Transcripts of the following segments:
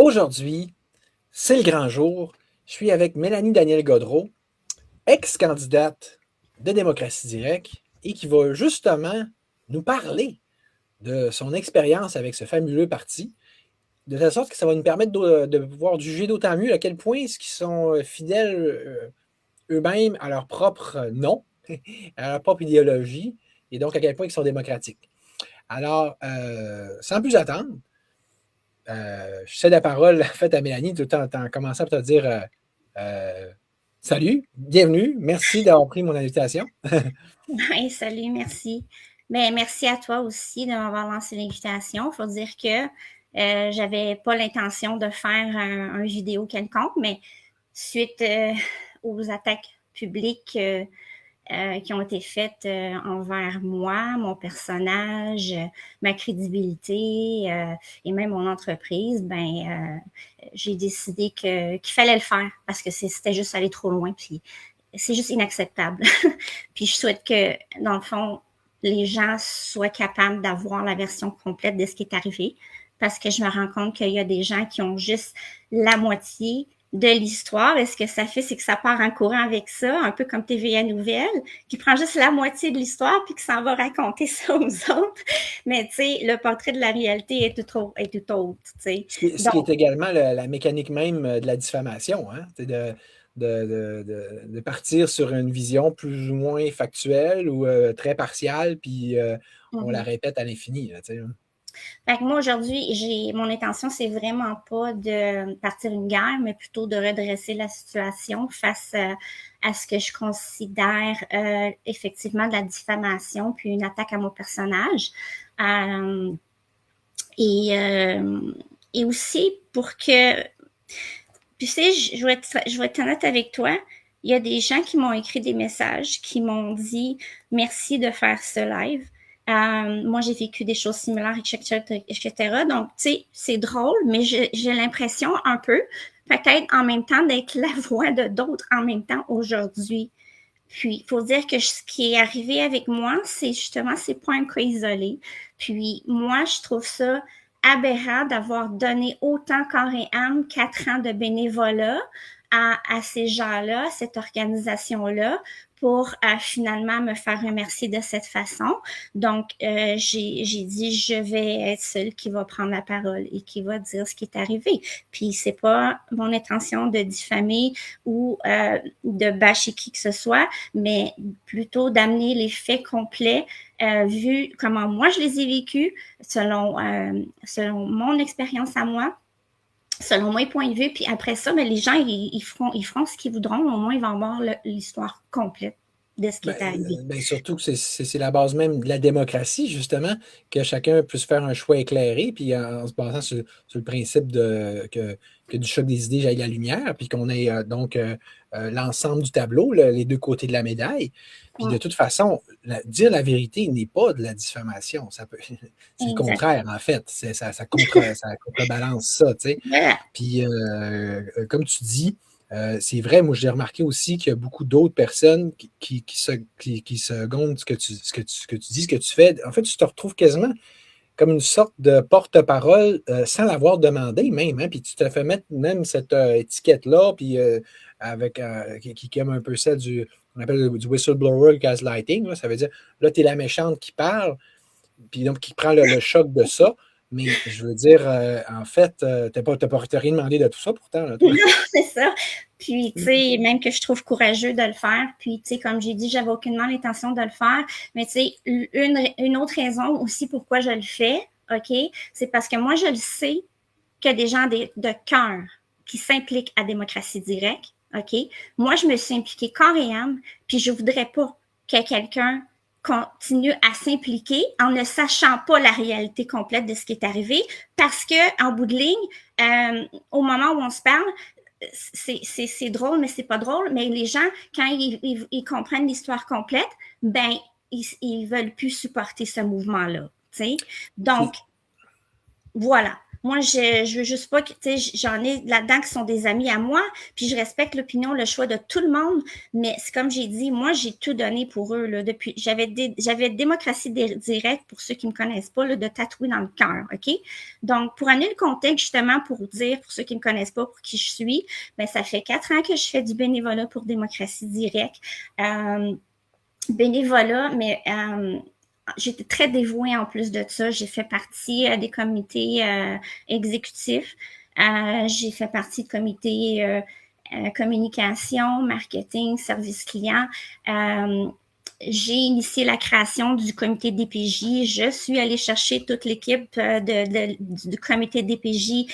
Aujourd'hui, c'est le grand jour. Je suis avec Mélanie Daniel-Gaudreault, ex-candidate de Démocratie Directe et qui va justement nous parler de son expérience avec ce fabuleux parti, de telle sorte que ça va nous permettre de pouvoir juger d'autant mieux à quel point est-ce qu'ils sont fidèles eux-mêmes à leur propre nom, à leur propre idéologie, et donc à quel point ils sont démocratiques. Alors, sans plus attendre, je cède la parole en fait, à Mélanie tout en commençant par te dire salut, bienvenue, merci d'avoir pris mon invitation. Oui, salut, merci. Mais merci à toi aussi de m'avoir lancé l'invitation. Il faut dire que j'avais pas l'intention de faire un vidéo quelconque, mais suite aux attaques publiques qui ont été faites envers moi, mon personnage, ma crédibilité et même mon entreprise, j'ai décidé qu'il fallait le faire parce que c'était juste aller trop loin. Puis c'est juste inacceptable. Puis je souhaite que, dans le fond, les gens soient capables d'avoir la version complète de ce qui est arrivé, parce que je me rends compte qu'il y a des gens qui ont juste la moitié de l'histoire. Et ce que ça fait, c'est que ça part en courant avec ça, un peu comme TVA Nouvelle, qui prend juste la moitié de l'histoire puis qui s'en va raconter ça aux autres. Mais tu sais, le portrait de la réalité est tout autre. Tu sais. Ce qui est Donc, également la mécanique même de la diffamation, hein? C'est de partir sur une vision plus ou moins factuelle ou très partiale, puis on la répète à l'infini. Là, tu sais. Fait que moi, aujourd'hui, mon intention, c'est vraiment pas de partir une guerre, mais plutôt de redresser la situation face à ce que je considère effectivement de la diffamation, puis une attaque à mon personnage. Euh, et, euh, et aussi pour que, tu sais, je vais être honnête avec toi, il y a des gens qui m'ont écrit des messages, qui m'ont dit merci de faire ce live. Moi, j'ai vécu des choses similaires, etc. Donc, tu sais, c'est drôle, mais j'ai l'impression un peu, peut-être en même temps, d'être la voix de d'autres en même temps aujourd'hui. Puis, il faut dire que ce qui est arrivé avec moi, c'est justement, c'est pas un cas isolé. Puis, moi, je trouve ça aberrant d'avoir donné autant corps et âme, 4 ans de bénévolat à ces gens-là, cette organisation-là, pour finalement me faire remercier de cette façon. Donc, j'ai dit, je vais être celle qui va prendre la parole et qui va dire ce qui est arrivé. Puis, c'est pas mon intention de diffamer ou de bâcher qui que ce soit, mais plutôt d'amener les faits complets, vu comment moi je les ai vécus, selon mon expérience à moi, selon mes points de vue. Puis après ça, mais les gens, ils feront ce qu'ils voudront. Au moins, ils vont avoir l'histoire complète de ce qui est arrivé. Surtout que c'est la base même de la démocratie, justement, que chacun puisse faire un choix éclairé, puis en se basant sur le principe que du choc des idées jaillit la lumière, puis qu'on ait l'ensemble du tableau, les deux côtés de la médaille. Puis de Ouais, toute façon, dire la vérité n'est pas de la diffamation. C'est le exact. contraire, en fait. Ça contrebalance ça, tu sais. Voilà. Puis, comme tu dis, c'est vrai, moi j'ai remarqué aussi qu'il y a beaucoup d'autres personnes qui secondent ce que tu dis, ce que tu fais. En fait, tu te retrouves quasiment comme une sorte de porte-parole sans l'avoir demandé même. Hein, puis tu te fais mettre même cette étiquette-là, puis qui est comme un peu celle on appelle du whistleblower gaslighting. Là, ça veut dire, là, tu es la méchante qui parle, puis donc qui prend le choc de ça. Mais je veux dire, en fait, t'as rien demandé de tout ça pourtant, là, toi. C'est ça. Puis, tu sais, même que je trouve courageux de le faire. Puis, tu sais, comme j'ai dit, j'avais aucunement l'intention de le faire. Mais, tu sais, une autre raison aussi pourquoi je le fais, OK, c'est parce que moi, je le sais qu'il y a des gens de cœur qui s'impliquent à démocratie directe, OK? Moi, je me suis impliquée corps et âme, puis je voudrais pas que quelqu'un continue à s'impliquer en ne sachant pas la réalité complète de ce qui est arrivé, parce que en bout de ligne, au moment où on se parle, c'est drôle, mais c'est pas drôle. Mais les gens, quand ils comprennent l'histoire complète, ben, ils veulent plus supporter ce mouvement-là. T'sais? Donc, voilà. Moi, je veux juste pas que, tu sais, j'en ai là-dedans qui sont des amis à moi, puis je respecte l'opinion, le choix de tout le monde, mais c'est comme j'ai dit, moi, j'ai tout donné pour eux, là, depuis, j'avais démocratie directe, pour ceux qui me connaissent pas, là, de tatouer dans le cœur, OK? Donc, pour amener le contexte, justement, pour dire, pour ceux qui me connaissent pas, pour qui je suis, ben, ça fait 4 ans que je fais du bénévolat pour démocratie directe. Bénévolat, mais j'étais très dévouée en plus de ça. J'ai fait partie des comités exécutifs. J'ai fait partie de comités communication, marketing, service client. J'ai initié la création du comité DPJ. Je suis allée chercher toute l'équipe du comité DPJ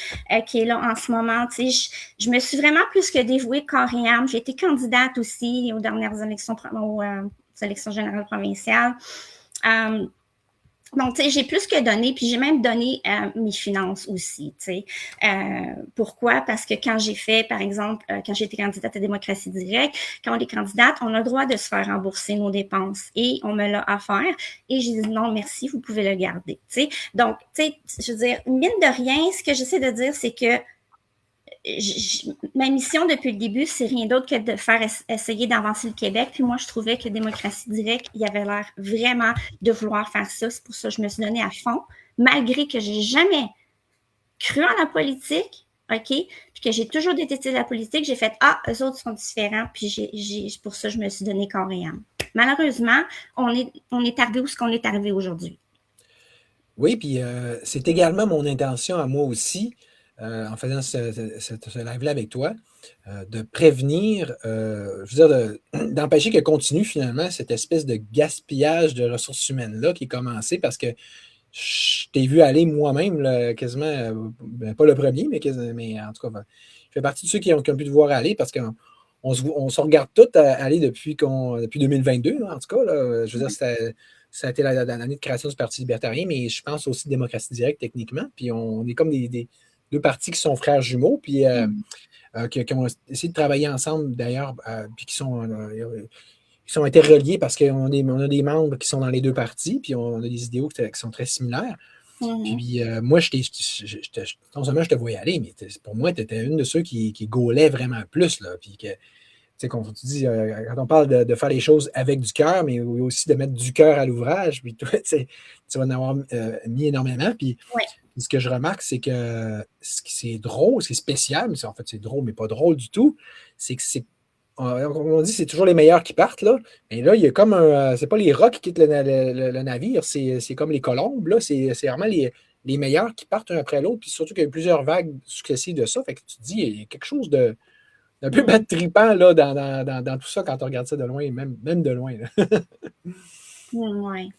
qui est là en ce moment. Tu sais, je me suis vraiment plus que dévouée corps et âme. J'ai été candidate aussi aux dernières élections, aux élections générales provinciales. Donc, tu sais, j'ai plus que donné, puis j'ai même donné mes finances aussi, tu sais. Pourquoi? Parce que quand j'ai fait, par exemple, quand j'ai été candidate à démocratie directe, quand on est candidate, on a le droit de se faire rembourser nos dépenses et on me l'a offert et j'ai dit non, merci, vous pouvez le garder, tu sais. Donc, tu sais, je veux dire, mine de rien, ce que j'essaie de dire, c'est que ma mission depuis le début, c'est rien d'autre que de faire essayer d'avancer le Québec. Puis moi, je trouvais que démocratie directe, il y avait l'air vraiment de vouloir faire ça. C'est pour ça que je me suis donnée à fond, malgré que j'ai jamais cru en la politique, OK? Puis que j'ai toujours détesté la politique. J'ai fait, eux autres sont différents. Puis pour ça, je me suis donné corps et âme. Malheureusement, on est arrivé où ce qu'on est arrivé aujourd'hui. Oui, puis c'est également mon intention à moi aussi, en faisant ce live-là avec toi, de prévenir, je veux dire, d'empêcher que continue finalement cette espèce de gaspillage de ressources humaines-là qui est commencé parce que je t'ai vu aller moi-même, là, quasiment, ben, pas le premier, mais en tout cas, ben, je fais partie de ceux qui ont pu te voir aller parce qu'on se regarde tous aller depuis 2022, là, en tout cas. Là, je veux dire, ça a été l'année de création du Parti libertarien, mais je pense aussi démocratie directe techniquement. Puis on est comme deux partis qui sont frères jumeaux, puis qui ont essayé de travailler ensemble d'ailleurs, puis qui sont interreliés parce qu'on a des membres qui sont dans les deux partis, puis on a des idéaux qui sont très similaires. Puis moi, non seulement je te voyais aller, mais pour moi, tu étais une de ceux qui gaulaient vraiment plus. Là, puis que, quand tu dis, quand on parle de faire les choses avec du cœur, mais aussi de mettre du cœur à l'ouvrage, puis toi, tu vas en avoir mis énormément. Puis Oui. ce que je remarque, c'est que ce qui est drôle, ce qui est spécial, mais en fait, c'est drôle, mais pas drôle du tout, c'est que on dit c'est toujours les meilleurs qui partent, là. Mais là, il y a comme c'est pas les rats qui quittent le navire, c'est comme les colombes, là. C'est vraiment les meilleurs qui partent un après l'autre. Puis surtout qu'il y a eu plusieurs vagues successives de ça. Fait que tu te dis, il y a quelque chose d'un peu bad trippant là, dans tout ça quand on regarde ça de loin, même de loin. Oui.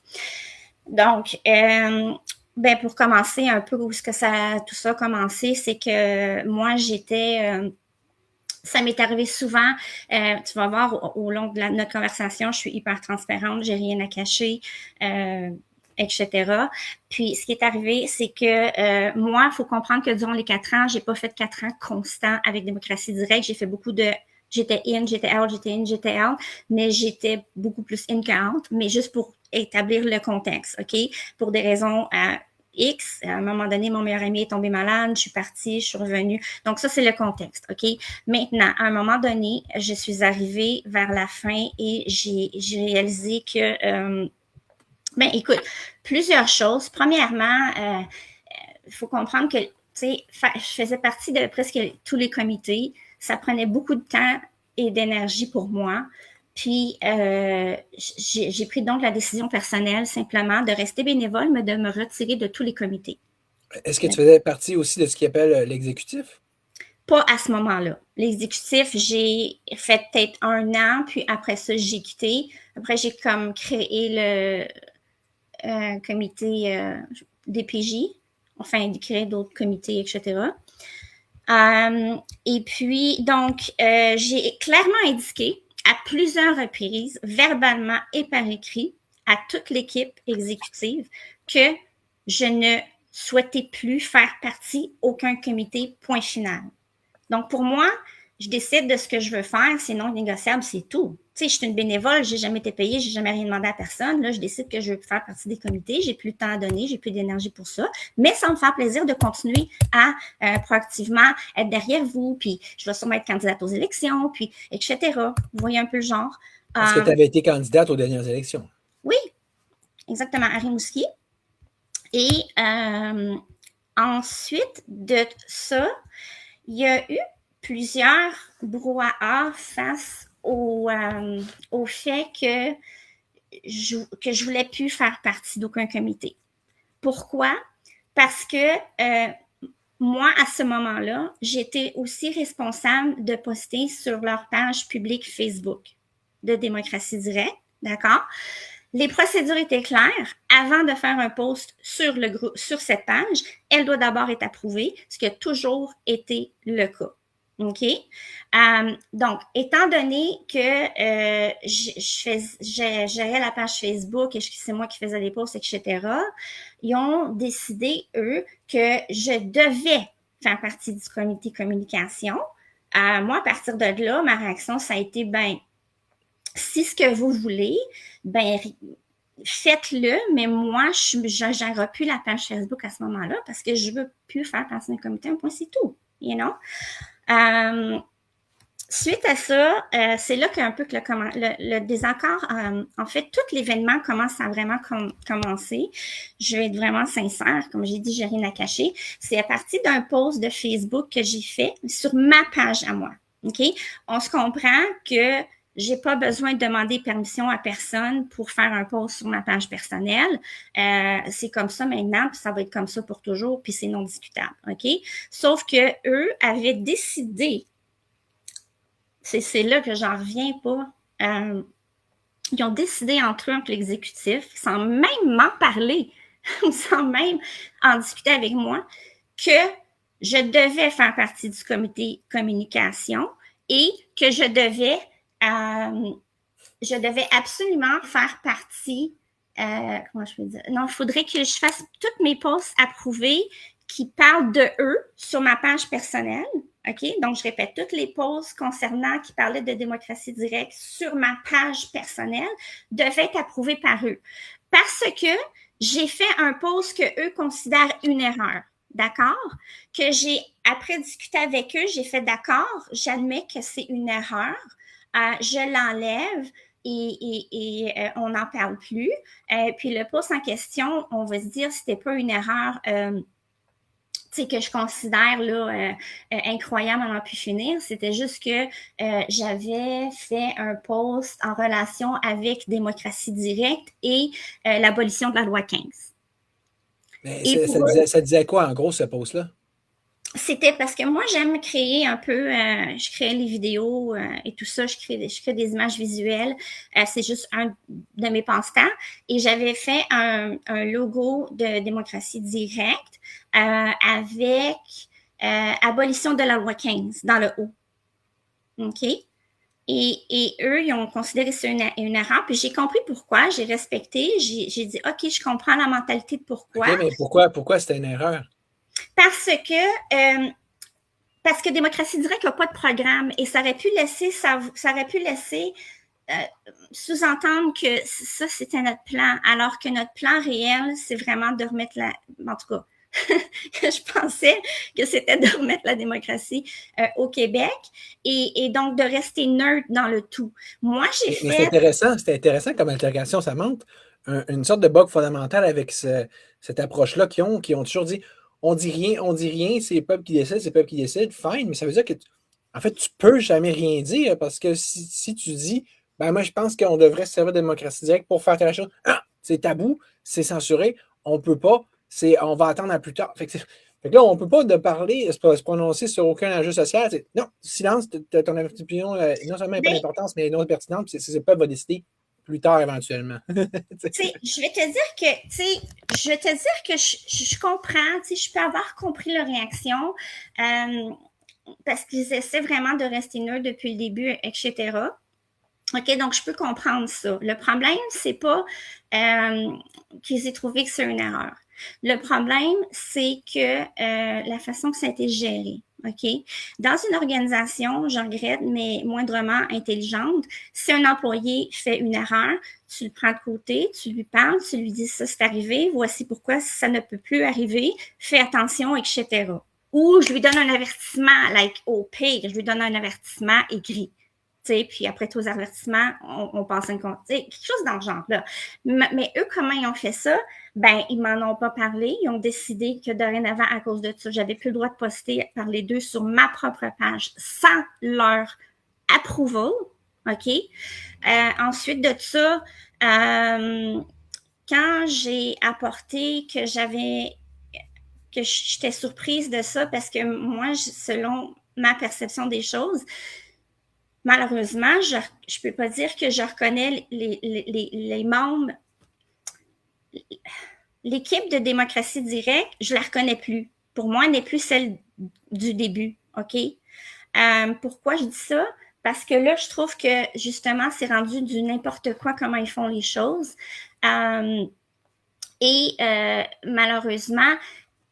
Donc, ben pour commencer un peu où est-ce que tout ça a commencé, c'est que moi, ça m'est arrivé souvent. Tu vas voir au long de notre conversation, je suis hyper transparente, j'ai rien à cacher, etc. Puis, ce qui est arrivé, c'est que moi, il faut comprendre que durant les 4 ans, j'ai pas fait 4 ans constants avec démocratie directe. J'ai fait beaucoup de j'étais in, j'étais out, j'étais in, j'étais out, mais j'étais beaucoup plus in qu'out, mais juste pour établir le contexte, OK? Pour des raisons X, à un moment donné, mon meilleur ami est tombé malade, je suis partie, je suis revenue. Donc, ça, c'est le contexte, OK? Maintenant, à un moment donné, je suis arrivée vers la fin et j'ai réalisé que, ben, écoute, plusieurs choses. Premièrement, il faut comprendre que, tu sais, je faisais partie de presque tous les comités. Ça prenait beaucoup de temps et d'énergie pour moi. Puis, j'ai pris donc la décision personnelle simplement de rester bénévole, mais de me retirer de tous les comités. Est-ce que tu faisais partie aussi de ce qu'ils appelle l'exécutif? Pas à ce moment-là. L'exécutif, j'ai fait peut-être 1 an, puis après ça, j'ai quitté. Après, j'ai comme créé le comité DPJ, enfin, créé d'autres comités, etc. Et puis, donc, j'ai clairement indiqué à plusieurs reprises, verbalement et par écrit, à toute l'équipe exécutive, que je ne souhaitais plus faire partie aucun comité, point final. Donc, pour moi, je décide de ce que je veux faire, c'est non négociable, c'est tout. Tu sais, je suis une bénévole, j'ai jamais été payée, j'ai jamais rien demandé à personne. Là, je décide que je veux faire partie des comités, j'ai plus de temps à donner, j'ai plus d'énergie pour ça. Mais ça me fait plaisir de continuer à proactivement être derrière vous, puis je vais sûrement être candidate aux élections, puis etc. Vous voyez un peu le genre. Parce que tu avais été candidate aux dernières élections. Oui, exactement, à Rimouski. Et ensuite de ça, il y a eu plusieurs brouhahas face au fait que je voulais plus faire partie d'aucun comité. Pourquoi? Parce que moi, à ce moment-là, j'étais aussi responsable de poster sur leur page publique Facebook de Démocratie Directe, d'accord? Les procédures étaient claires. Avant de faire un post sur le groupe, sur cette page, elle doit d'abord être approuvée, ce qui a toujours été le cas. OK? Donc, étant donné que je gérais la page Facebook et c'est moi qui faisais les posts, etc., ils ont décidé, eux, que je devais faire partie du comité communication. Moi, à partir de là, ma réaction, ça a été, ben, si ce que vous voulez, ben, faites-le, mais moi, je n'aurai plus la page Facebook à ce moment-là parce que je ne veux plus faire partie d'un comité, un point, c'est tout, you know? Suite à ça, c'est là qu'un peu que le désaccord, en fait, tout l'événement commence à vraiment commencer. Je vais être vraiment sincère, comme j'ai dit, j'ai rien à cacher. C'est à partir d'un post de Facebook que j'ai fait sur ma page à moi. OK? On se comprend que j'ai pas besoin de demander permission à personne pour faire un post sur ma page personnelle. C'est comme ça maintenant, puis ça va être comme ça pour toujours, puis c'est non discutable. OK? Sauf que eux avaient décidé, c'est là que j'en reviens pas. Ils ont décidé entre eux, entre l'exécutif, sans même m'en parler, sans même en discuter avec moi, que je devais faire partie du comité communication et que je devais absolument faire partie, comment je peux dire? Non, il faudrait que je fasse toutes mes posts approuvés qui parlent de eux sur ma page personnelle. OK? Donc, je répète, toutes les posts concernant qui parlaient de démocratie directe sur ma page personnelle devaient être approuvées par eux. Parce que j'ai fait un post que eux considèrent une erreur. D'accord? Que j'ai, après discuté avec eux, j'ai fait d'accord, j'admets que c'est une erreur, je l'enlève et on n'en parle plus. Puis le post en question, on va se dire, c'était pas une erreur que je considère là, incroyable à n'en plus finir. C'était juste que j'avais fait un post en relation avec Démocratie directe et l'abolition de la loi 15. Mais ça disait quoi, en gros, ce post-là? C'était parce que moi, j'aime créer un peu, je crée les vidéos et tout ça, je crée des images visuelles. C'est juste un de mes passe-temps. Et j'avais fait un logo de démocratie directe avec abolition de la loi 15 dans le haut. OK? Et eux, ils ont considéré ça une erreur. Puis j'ai compris pourquoi, j'ai respecté, j'ai dit, OK, je comprends la mentalité de pourquoi. OK, mais pourquoi c'était une erreur? Parce que Démocratie directe n'a pas de programme et ça aurait pu laisser sous-entendre que ça, c'était notre plan, alors que notre plan réel, c'est vraiment de remettre en tout cas, je pensais que c'était de remettre la démocratie au Québec et donc de rester neutre dans le tout. Moi, j'ai fait... C'était intéressant comme interrogation, ça montre une sorte de bug fondamental avec cette approche-là qui ont toujours dit on dit rien, c'est le peuple qui décide, c'est le peuple qui décide, fine, mais ça veut dire que, en fait, tu peux jamais rien dire parce que si tu dis, ben moi, je pense qu'on devrait se servir de démocratie directe pour faire telle chose, c'est tabou, c'est censuré, on peut pas, on va attendre à plus tard. Fait que là, on ne peut pas se prononcer sur aucun enjeu social. Non, silence, ton opinion, non seulement n'a pas d'importance, mais non pertinente, c'est le peuple va décider plus tard éventuellement. Je vais te dire que je comprends, je peux avoir compris leur réaction parce qu'ils essaient vraiment de rester neutres depuis le début, etc. OK, donc je peux comprendre ça. Le problème, c'est pas qu'ils aient trouvé que c'est une erreur. Le problème, c'est que la façon que ça a été géré. OK? Dans une organisation, je regrette, mais moindrement intelligente, si un employé fait une erreur, tu le prends de côté, tu lui parles, tu lui dis ça c'est arrivé, voici pourquoi ça ne peut plus arriver, fais attention, etc. Ou je lui donne un avertissement, like au pire, je lui donne un avertissement écrit. Puis après tous les avertissements, on passe un compte. Quelque chose dans le genre là. Mais eux, comment ils ont fait ça? Ben, ils m'en ont pas parlé. Ils ont décidé que dorénavant, à cause de ça, j'avais plus le droit de poster par les deux sur ma propre page sans leur approval. OK? Ensuite de ça, quand j'ai apporté que j'étais surprise de ça parce que moi, selon ma perception des choses, malheureusement, je ne peux pas dire que je reconnais les membres. L'équipe de démocratie directe, je ne la reconnais plus. Pour moi, elle n'est plus celle du début. OK? Pourquoi je dis ça? Parce que là, je trouve que justement, c'est rendu du n'importe quoi comment ils font les choses. Malheureusement,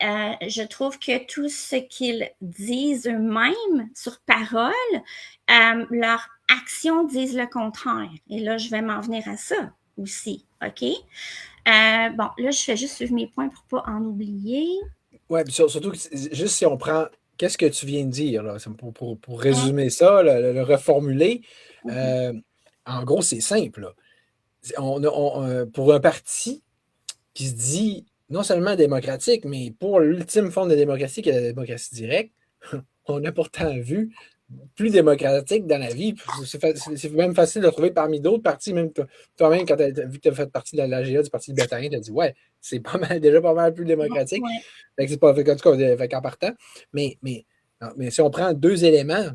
je trouve que tout ce qu'ils disent eux-mêmes sur parole, leurs actions disent le contraire. Et là, je vais m'en venir à ça aussi. OK? Bon, là, je fais juste suivre mes points pour ne pas en oublier. Oui, surtout, juste si on prend, qu'est-ce que tu viens de dire, là, pour résumer ça, le reformuler, en gros, c'est simple. Là. Pour un parti qui se dit non seulement démocratique, mais pour l'ultime forme de démocratie qui est la démocratie directe, on a pourtant vu plus démocratique dans la vie. C'est même facile de trouver parmi d'autres partis, même toi-même, quand tu as vu que tu as fait partie de la GA du Parti libertarien, tu as dit ouais, c'est déjà pas mal plus démocratique. Ouais. Fait que c'est pas, en tout cas, en partant. Mais si on prend deux éléments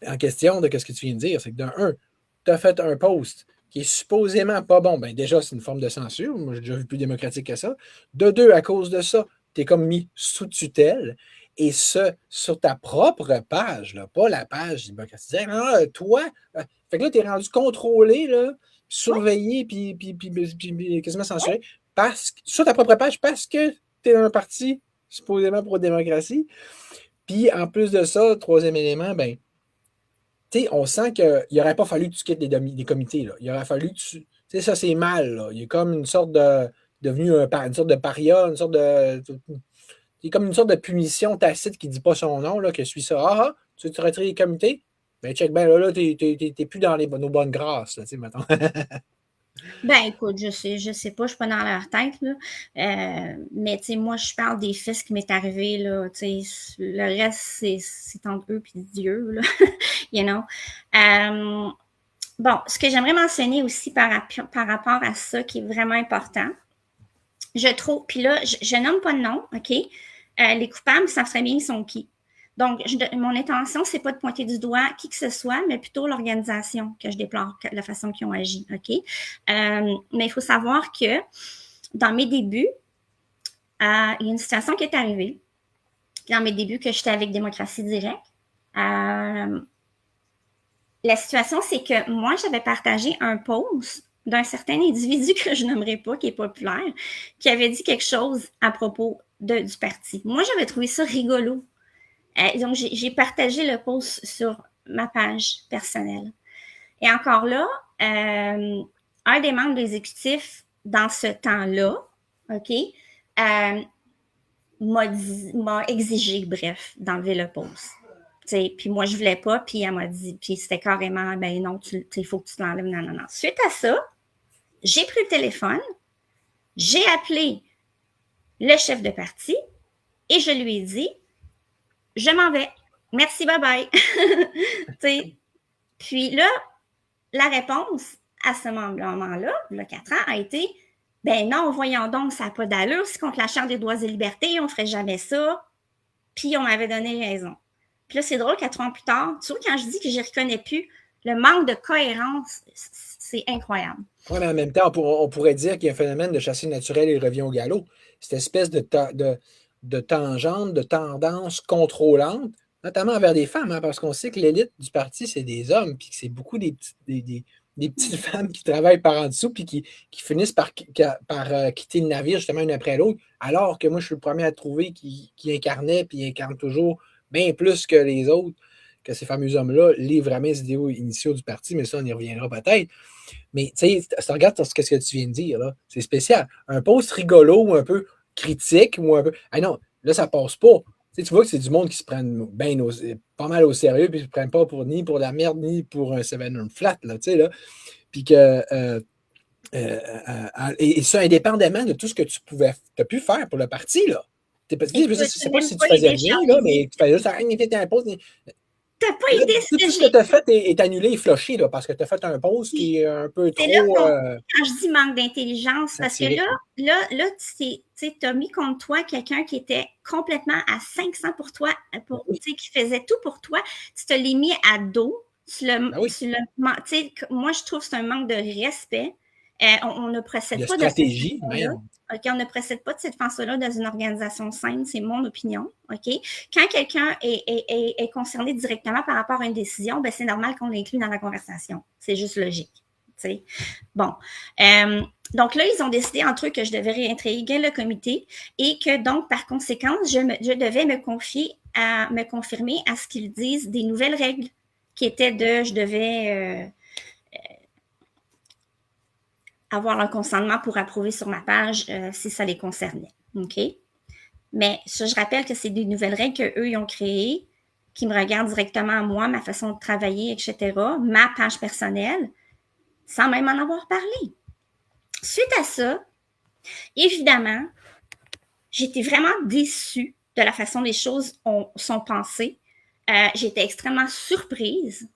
en question de ce que tu viens de dire, c'est que d'un, tu as fait un post qui est supposément pas bon. Ben déjà, c'est une forme de censure. Moi, j'ai déjà vu plus démocratique que ça. De deux, à cause de ça, tu es comme mis sous tutelle. Et ce, sur ta propre page, là, pas la page démocratie directe. Ah, toi, fait que là, tu es rendu contrôlé, là, surveillé, puis quasiment censuré sur ta propre page parce que tu es dans un parti supposément pro-démocratie. Puis en plus de ça, troisième élément, ben, on sent qu'il n'aurait pas fallu que tu quittes les comités. Là. Il aurait fallu que tu. Ça, c'est mal. Là. Il est comme une sorte de. Devenu une sorte de paria, une sorte de. Il est comme une sorte de punition tacite qui ne dit pas son nom, là, que suit ça. Ah, tu veux te retirer des comités? Ben, check ben là, t'es plus dans nos bonnes grâces, là, mettons. Ben, écoute, je sais pas, je suis pas dans leur tête, là. Mais, tu sais, moi, je parle des faits qui m'est arrivé, là, tu sais, le reste, c'est entre eux puis Dieu, là, you know. Bon, ce que j'aimerais mentionner aussi par rapport à ça, qui est vraiment important, je trouve, puis là, je nomme pas de nom, OK? Les coupables savent très bien ils sont qui. Donc, mon intention, c'est pas de pointer du doigt qui que ce soit, mais plutôt l'organisation que je déplore, la façon qu'ils ont agi, OK? Mais il faut savoir que dans mes débuts, il y a une situation qui est arrivée. Dans mes débuts que j'étais avec Démocratie Directe, la situation, c'est que moi, j'avais partagé un post d'un certain individu que je nommerai pas, qui est populaire, qui avait dit quelque chose à propos du parti. Moi, j'avais trouvé ça rigolo. Donc, j'ai partagé le post sur ma page personnelle. Et encore là, un des membres de l'exécutif dans ce temps-là, OK, m'a exigé, bref, d'enlever le post. Puis moi, je voulais pas, puis elle m'a dit, puis c'était carrément, ben non, il faut que tu l'enlèves, non. Suite à ça, j'ai pris le téléphone, j'ai appelé le chef de parti et je lui ai dit, je m'en vais. Merci, bye-bye. Puis là, la réponse à ce moment-là, le 4 ans, a été, ben non, voyons donc, ça n'a pas d'allure, c'est contre la Charte des droits et libertés, on ne ferait jamais ça. Puis on m'avait donné raison. Puis là, c'est drôle, 4 ans plus tard, tu vois, quand je dis que je ne reconnais plus, le manque de cohérence, c'est incroyable. Oui, mais en même temps, on pourrait dire qu'il y a un phénomène de chasse naturelle et revient au galop. Cette espèce de tangente, de tendance contrôlante, notamment vers des femmes, hein, parce qu'on sait que l'élite du parti, c'est des hommes, puis que c'est beaucoup des petites femmes qui travaillent par en dessous, puis qui finissent par quitter le navire, justement, une après l'autre, alors que moi, je suis le premier à trouver qui incarnait, puis incarne toujours bien plus que les autres, que ces fameux hommes-là, livrent vraiment les idéaux initiaux du parti, mais ça, on y reviendra peut-être. Mais tu sais, si tu regardes ce que tu viens de dire, là, c'est spécial. Un post rigolo ou un peu critique ou un peu. Ah non, là, ça passe pas. Tu sais, tu vois que c'est du monde qui se prennent bien pas mal au sérieux, puis ils ne se prennent pas ni pour la merde, ni pour un 7 flat, là, tu sais, là. Puis que. Et ça, indépendamment de tout ce que tu as pu faire pour le parti, là. Écoute, Je ne sais pas même si tu pas faisais idée, rien, là, Charles. mais tu fallait juste arrêter un post. T'as pas Là, idée ce tout que ce que j'ai. tu as fait est annulé et flushé, là, parce que tu as fait un post qui est un peu C'est là trop quand je dis manque d'intelligence, parce que satirique. là, tu as mis contre toi quelqu'un qui était complètement à 500 pour toi, Ben oui, qui faisait tout pour toi. Tu te l'as mis à dos. ben oui. Moi, je trouve que c'est un manque de respect. On ne procède De pas de cette stratégie, façon-là. même. OK, on ne procède pas de cette façon-là dans une organisation saine, c'est mon opinion. OK? Quand quelqu'un est concerné directement par rapport à une décision, ben, c'est normal qu'on l'inclue dans la conversation. C'est juste logique. T'sais. Bon. Donc là, ils ont décidé entre eux que je devais réintégrer le comité et que donc, par conséquent, je devais me confirmer à ce qu'ils disent des nouvelles règles qui étaient je devais avoir un consentement pour approuver sur ma page si ça les concernait. OK? Mais ça, je rappelle que c'est des nouvelles règles qu'eux, ils ont créées, qui me regardent directement à moi, ma façon de travailler, etc., ma page personnelle, sans même en avoir parlé. Suite à ça, évidemment, j'étais vraiment déçue de la façon dont les choses sont pensées. J'étais extrêmement surprise.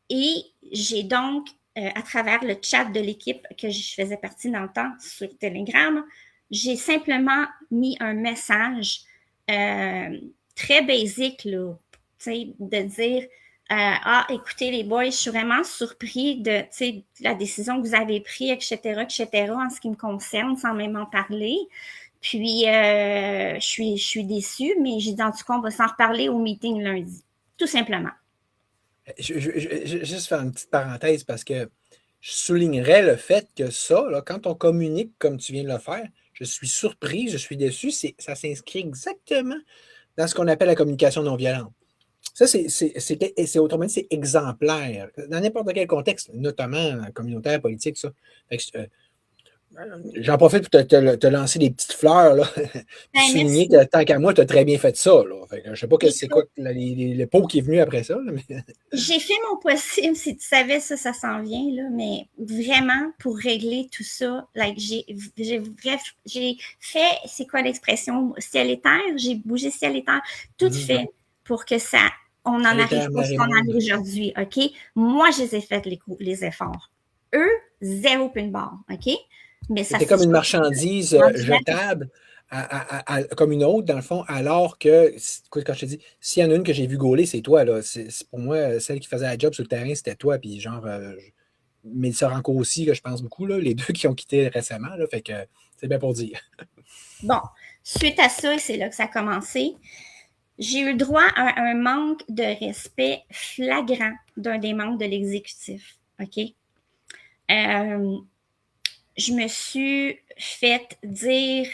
Et j'ai donc, à travers le chat de l'équipe que je faisais partie dans le temps sur Telegram, j'ai simplement mis un message très basique, là, de dire écoutez, les boys, je suis vraiment surpris de la décision que vous avez prise, etc., en ce qui me concerne, sans même en parler. Puis, je suis déçue, mais j'ai dit, en tout cas, on va s'en reparler au meeting lundi. Tout simplement. Juste faire une petite parenthèse parce que je soulignerais le fait que ça, là, quand on communique comme tu viens de le faire, je suis surpris, je suis déçu, ça s'inscrit exactement dans ce qu'on appelle la communication non violente. Ça, autrement dit, c'est exemplaire. Dans n'importe quel contexte, notamment communautaire, politique, ça. Fait que, j'en profite pour te lancer des petites fleurs, là, puis Ben, souligner merci. que tant qu'à moi, tu as très bien fait ça. Là. Fait que, je ne sais pas c'est quoi Écoute, le pot qui est venu après ça. Là, mais... j'ai fait mon possible, si tu savais ça, ça s'en vient, là, mais vraiment, pour régler tout ça, like, j'ai fait, c'est quoi l'expression, ciel et terre, j'ai bougé ciel et terre, tout fait pour que ça, on n'en arrive pas à ce qu'on en est aujourd'hui, OK? Moi, je les ai fait les efforts. Eux, zéro pin barre, OK? Mais ça, C'était c'est comme une marchandise jetable comme une autre, dans le fond, alors que, quand je te dis, s'il y en a une que j'ai vu gauler, c'est toi. Là. Pour moi, celle qui faisait la job sur le terrain, c'était toi. Puis genre, Mélissa Rancourt aussi, que je pense beaucoup, là, les deux qui ont quitté récemment. Là, fait que c'est bien pour dire. Bon, suite à ça, c'est là que ça a commencé. J'ai eu le droit à un manque de respect flagrant d'un des membres de l'exécutif. OK? Je me suis fait dire.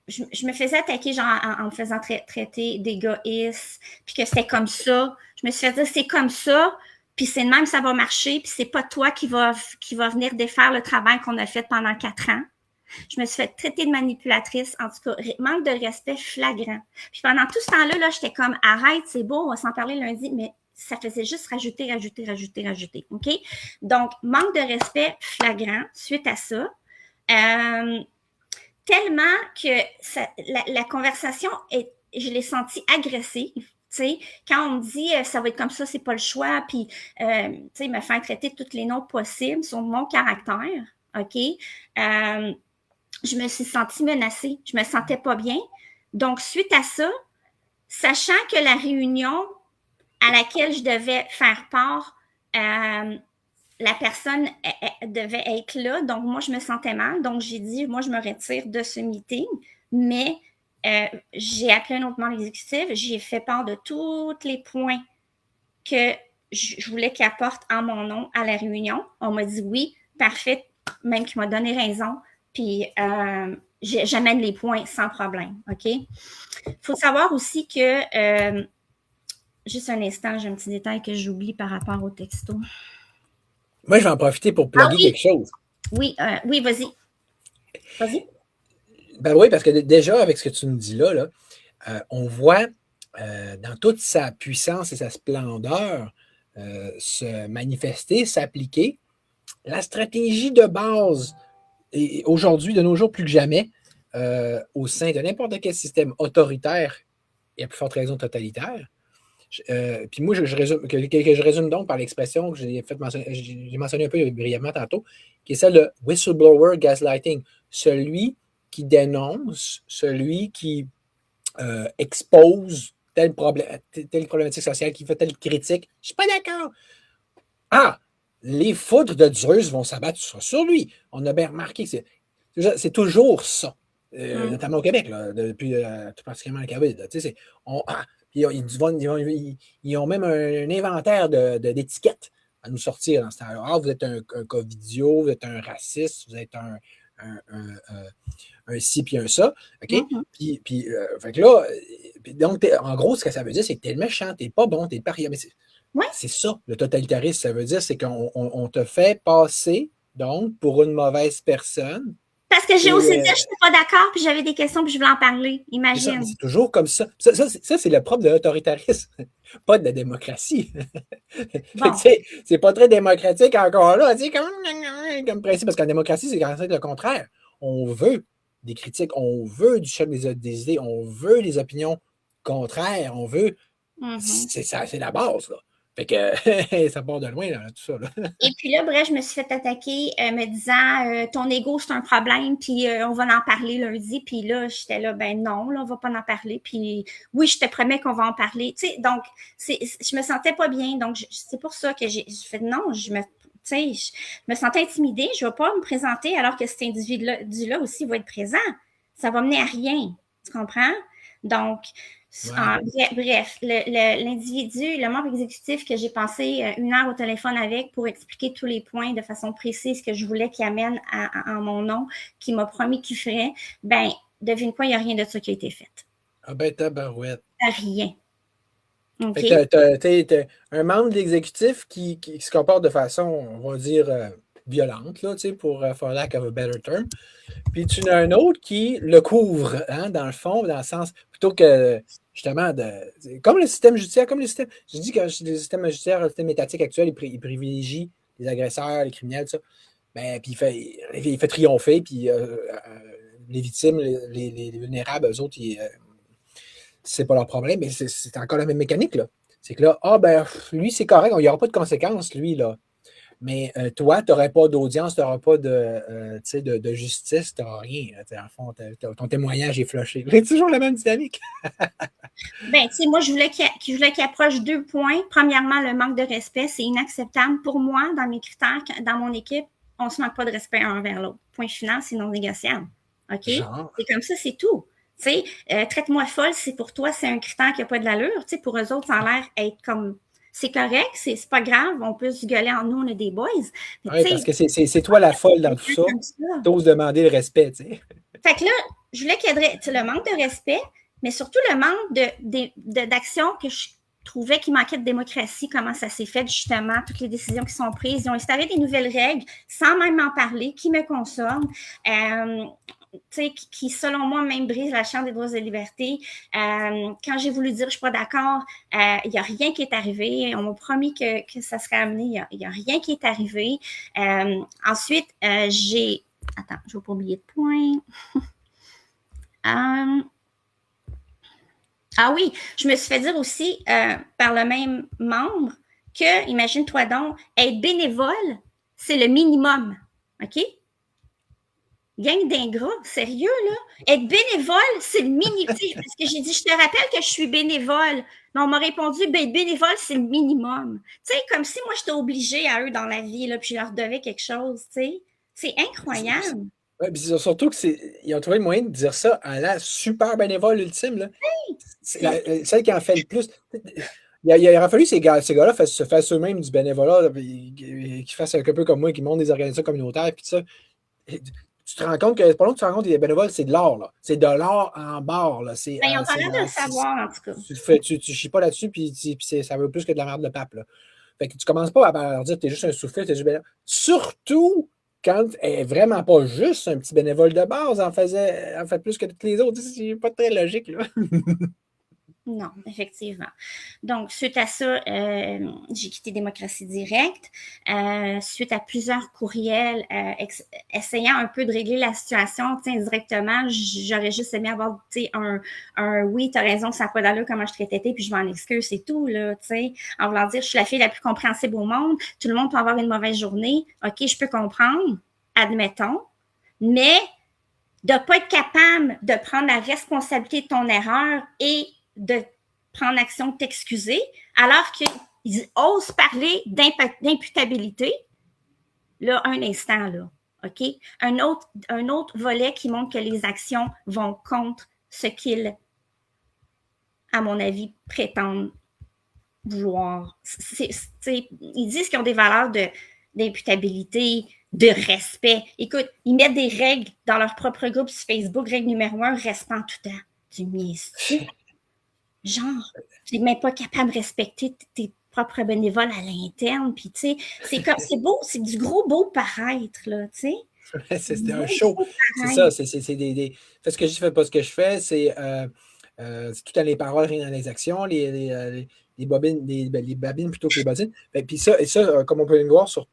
Je me faisais attaquer genre en me faisant traiter d'égoïste, puis que c'était comme ça. Je me suis fait dire c'est comme ça, puis c'est de même ça va marcher, puis c'est pas toi qui va venir défaire le travail qu'on a fait pendant 4 ans. Je me suis fait traiter de manipulatrice, en tout cas, manque de respect flagrant. Puis pendant tout ce temps-là, là, j'étais comme, arrête, c'est beau, on va s'en parler lundi, mais ça faisait juste rajouter. OK? Donc, manque de respect flagrant suite à ça. Tellement que la conversation, je l'ai sentie agressive. T'sais, quand on me dit ça va être comme ça, c'est pas le choix, puis me faire traiter de tous les noms possibles sur mon caractère, OK? Je me suis sentie menacée. Je me sentais pas bien. Donc, suite à ça, sachant que la réunion à laquelle je devais faire part, la personne devait être là. Donc, moi, je me sentais mal. Donc, j'ai dit, moi, je me retire de ce meeting. Mais j'ai appelé un autre membre exécutif. J'ai fait part de tous les points que je voulais qu'il apporte en mon nom à la réunion. On m'a dit oui, parfait, même qu'il m'a donné raison. Puis, j'amène les points sans problème, OK? Il faut savoir aussi que, juste un instant, j'ai un petit détail que j'oublie par rapport au texto. Moi, je vais en profiter pour plugger quelque chose. Oui, oui, vas-y. Vas-y. Ben oui, parce que déjà, avec ce que tu nous dis là, on voit dans toute sa puissance et sa splendeur se manifester, s'appliquer. La stratégie de base, et aujourd'hui, de nos jours plus que jamais, au sein de n'importe quel système autoritaire et à plus forte raison totalitaire. Puis moi, je résume donc par l'expression que j'ai mentionné un peu brièvement tantôt, qui est celle de whistleblower gaslighting. Celui qui dénonce, celui qui expose telle problématique sociale, qui fait telle critique. Je ne suis pas d'accord. Ah, les foudres de Zeus vont s'abattre sur lui. On a bien remarqué que c'est toujours ça, notamment au Québec, là, depuis tout particulièrement le COVID. Ils ont même un inventaire d'étiquettes à nous sortir dans ce temps-là. Ah, vous êtes un covidio, vous êtes un raciste, vous êtes un ci puis un ça. OK? Puis, fait que là, donc, en gros, ce que ça veut dire, c'est que t'es le méchant, t'es pas bon, t'es le paria. Mais c'est ça, le totalitarisme. Ça veut dire, c'est qu'on te fait passer, donc, pour une mauvaise personne. Parce que j'ai aussi dit que je n'étais pas d'accord, puis j'avais des questions, puis je voulais en parler. Imagine. C'est toujours comme ça. Ça c'est le propre de l'autoritarisme, pas de la démocratie. Bon. C'est pas très démocratique encore là, comme principe, parce qu'en démocratie, c'est quand même le contraire. On veut des critiques, on veut du choc des idées, on veut des opinions contraires, on veut. C'est la base, là. Fait que ça part de loin, là, tout ça. Là. Et puis là, bref, je me suis fait attaquer me disant ton ego, c'est un problème, puis on va en parler lundi. Puis là, j'étais là, ben non, là, on va pas en parler. Puis oui, je te promets qu'on va en parler. Tu sais, donc, je me sentais pas bien. Donc, c'est pour ça que j'ai fait non, je me sentais intimidée. Je vais pas me présenter alors que cet individu-là aussi va être présent. Ça va mener à rien. Tu comprends? Donc, bref, l'individu, le membre exécutif que j'ai passé 1 heure au téléphone avec pour expliquer tous les points de façon précise que je voulais qu'il amène en mon nom, qui m'a promis qu'il ferait, ben, devine quoi, il n'y a rien de ça qui a été fait. Ah ben, tabarouette. Rien. Okay. Fait que t'as un membre de l'exécutif qui se comporte de façon, on va dire, violente, là, pour for lack of a better term. Puis tu as un autre qui le couvre, hein, dans le fond, dans le sens, plutôt que justement, comme le système judiciaire, je dis que le système judiciaire, le système étatique actuel, il privilégie les agresseurs, les criminels, tout ça. Ben, puis il fait triompher, puis les victimes, les vulnérables, eux autres, c'est pas leur problème, mais c'est encore la même mécanique, là. C'est que là, lui, c'est correct, il n'y aura pas de conséquences, lui, là. Mais toi, tu n'aurais pas d'audience, tu n'auras pas de justice, tu n'auras rien. En fond, ton témoignage est flushé. C'est toujours la même dynamique. Ben, tu sais, moi, je voulais qu'il approche 2 points. Premièrement, le manque de respect, c'est inacceptable. Pour moi, dans mes critères, dans mon équipe, on ne se manque pas de respect un envers l'autre. Point final, c'est non négociable. OK? C'est comme ça, c'est tout. Tu sais, traite-moi folle, c'est pour toi, c'est un critère qui n'a pas de l'allure. Tu sais, pour eux autres, ça a l'air être comme... C'est correct, c'est pas grave, on peut se gueuler en nous, on est des boys. Oui, parce que c'est toi la folle dans tout ça. T'oses demander le respect, tu sais. Fait que là, je voulais qu'il y ait le manque de respect, mais surtout le manque d'action que je trouvais qu'il manquait de démocratie, comment ça s'est fait justement, toutes les décisions qui sont prises. Ils ont installé des nouvelles règles sans même m'en parler, qui me concernent. Qui, selon moi, même brise la Charte des droits et libertés. Quand j'ai voulu dire je ne suis pas d'accord, il n'y a rien qui est arrivé. On m'a promis que ça serait amené. Il n'y a rien qui est arrivé. Ensuite, j'ai... Attends, je ne vais pas oublier de point. Ah oui, je me suis fait dire aussi par le même membre que, imagine-toi donc, être bénévole, c'est le minimum. OK? Gang d'ingrats, sérieux, là? Être bénévole, c'est le minimum. Parce que j'ai dit, je te rappelle que je suis bénévole. Mais on m'a répondu, ben, bénévole, c'est le minimum. Tu sais, comme si moi, j'étais obligée à eux dans la vie, là, puis je leur devais quelque chose, tu sais. C'est incroyable. Oui, puis surtout qu'ils ont trouvé le moyen de dire ça à la super bénévole ultime, là. Oui, celle qui en fait le plus. Il aurait fallu que ces gars-là se fassent eux-mêmes du bénévolat, qu'ils fassent un peu comme moi, qui montent des organisations communautaires, puis ça. tu te rends compte que c'est pas long que tu te rends compte que les bénévoles, c'est de l'or, là. C'est de l'or en barre, là. Ils ont pas l'air de le savoir, en tout cas. Tu chies pas là-dessus, puis ça veut plus que de la merde de pape, là. Fait que tu commences pas à leur dire que tu es juste un sous-fifre, t'es juste bénévole. Surtout quand elle est vraiment pas juste un petit bénévole de base, en fait plus que toutes les autres. C'est pas très logique, là. Non, effectivement. Donc, suite à ça, j'ai quitté Démocratie Directe. Suite à plusieurs courriels essayant un peu de régler la situation indirectement, j'aurais juste aimé avoir un oui, t'as raison, ça n'a pas d'allure comment je traitais, puis je m'en excuse, c'est tout, là, en voulant dire, je suis la fille la plus compréhensible au monde, tout le monde peut avoir une mauvaise journée, ok, je peux comprendre, admettons, mais de ne pas être capable de prendre la responsabilité de ton erreur et de prendre action, de t'excuser, alors qu'ils osent parler d'imputabilité. Là, un instant, là, OK? Un autre volet qui montre que les actions vont contre ce qu'ils, à mon avis, prétendent vouloir. Ils disent qu'ils ont des valeurs d'imputabilité, de respect. Écoute, ils mettent des règles dans leur propre groupe sur Facebook. Règle numéro 1, respect en tout temps. Tu niaises-tu? Genre, tu n'es même pas capable de respecter tes propres bénévoles à l'interne. Puis, tu sais, c'est beau, c'est du gros beau paraître, là, tu sais. C'est un show. C'est ça, c'est des. Fais ce que je fais, pas ce que je fais. C'est tout à les paroles, rien dans les actions. Les bobines, les babines plutôt que les bottines. Puis ça, comme on peut le voir sur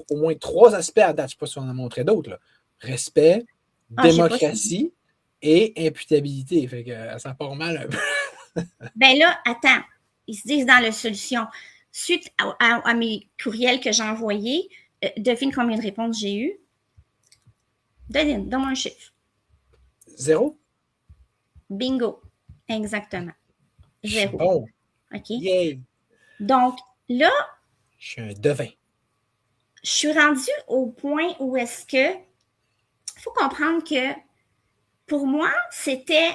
au moins 3 aspects à date, je ne sais pas si on en a montré d'autres. Là. Respect, démocratie et imputabilité. Fait que ça part mal un peu. Ben là, attends, ils se disent dans la solution. Suite à mes courriels que j'ai envoyés, devine combien de réponses j'ai eues? Donne-moi un chiffre. 0? Bingo. Exactement. 0. Bon. OK? Yay. Donc, là, je suis un devin. Je suis rendue au point où est-ce que il faut comprendre que pour moi, c'était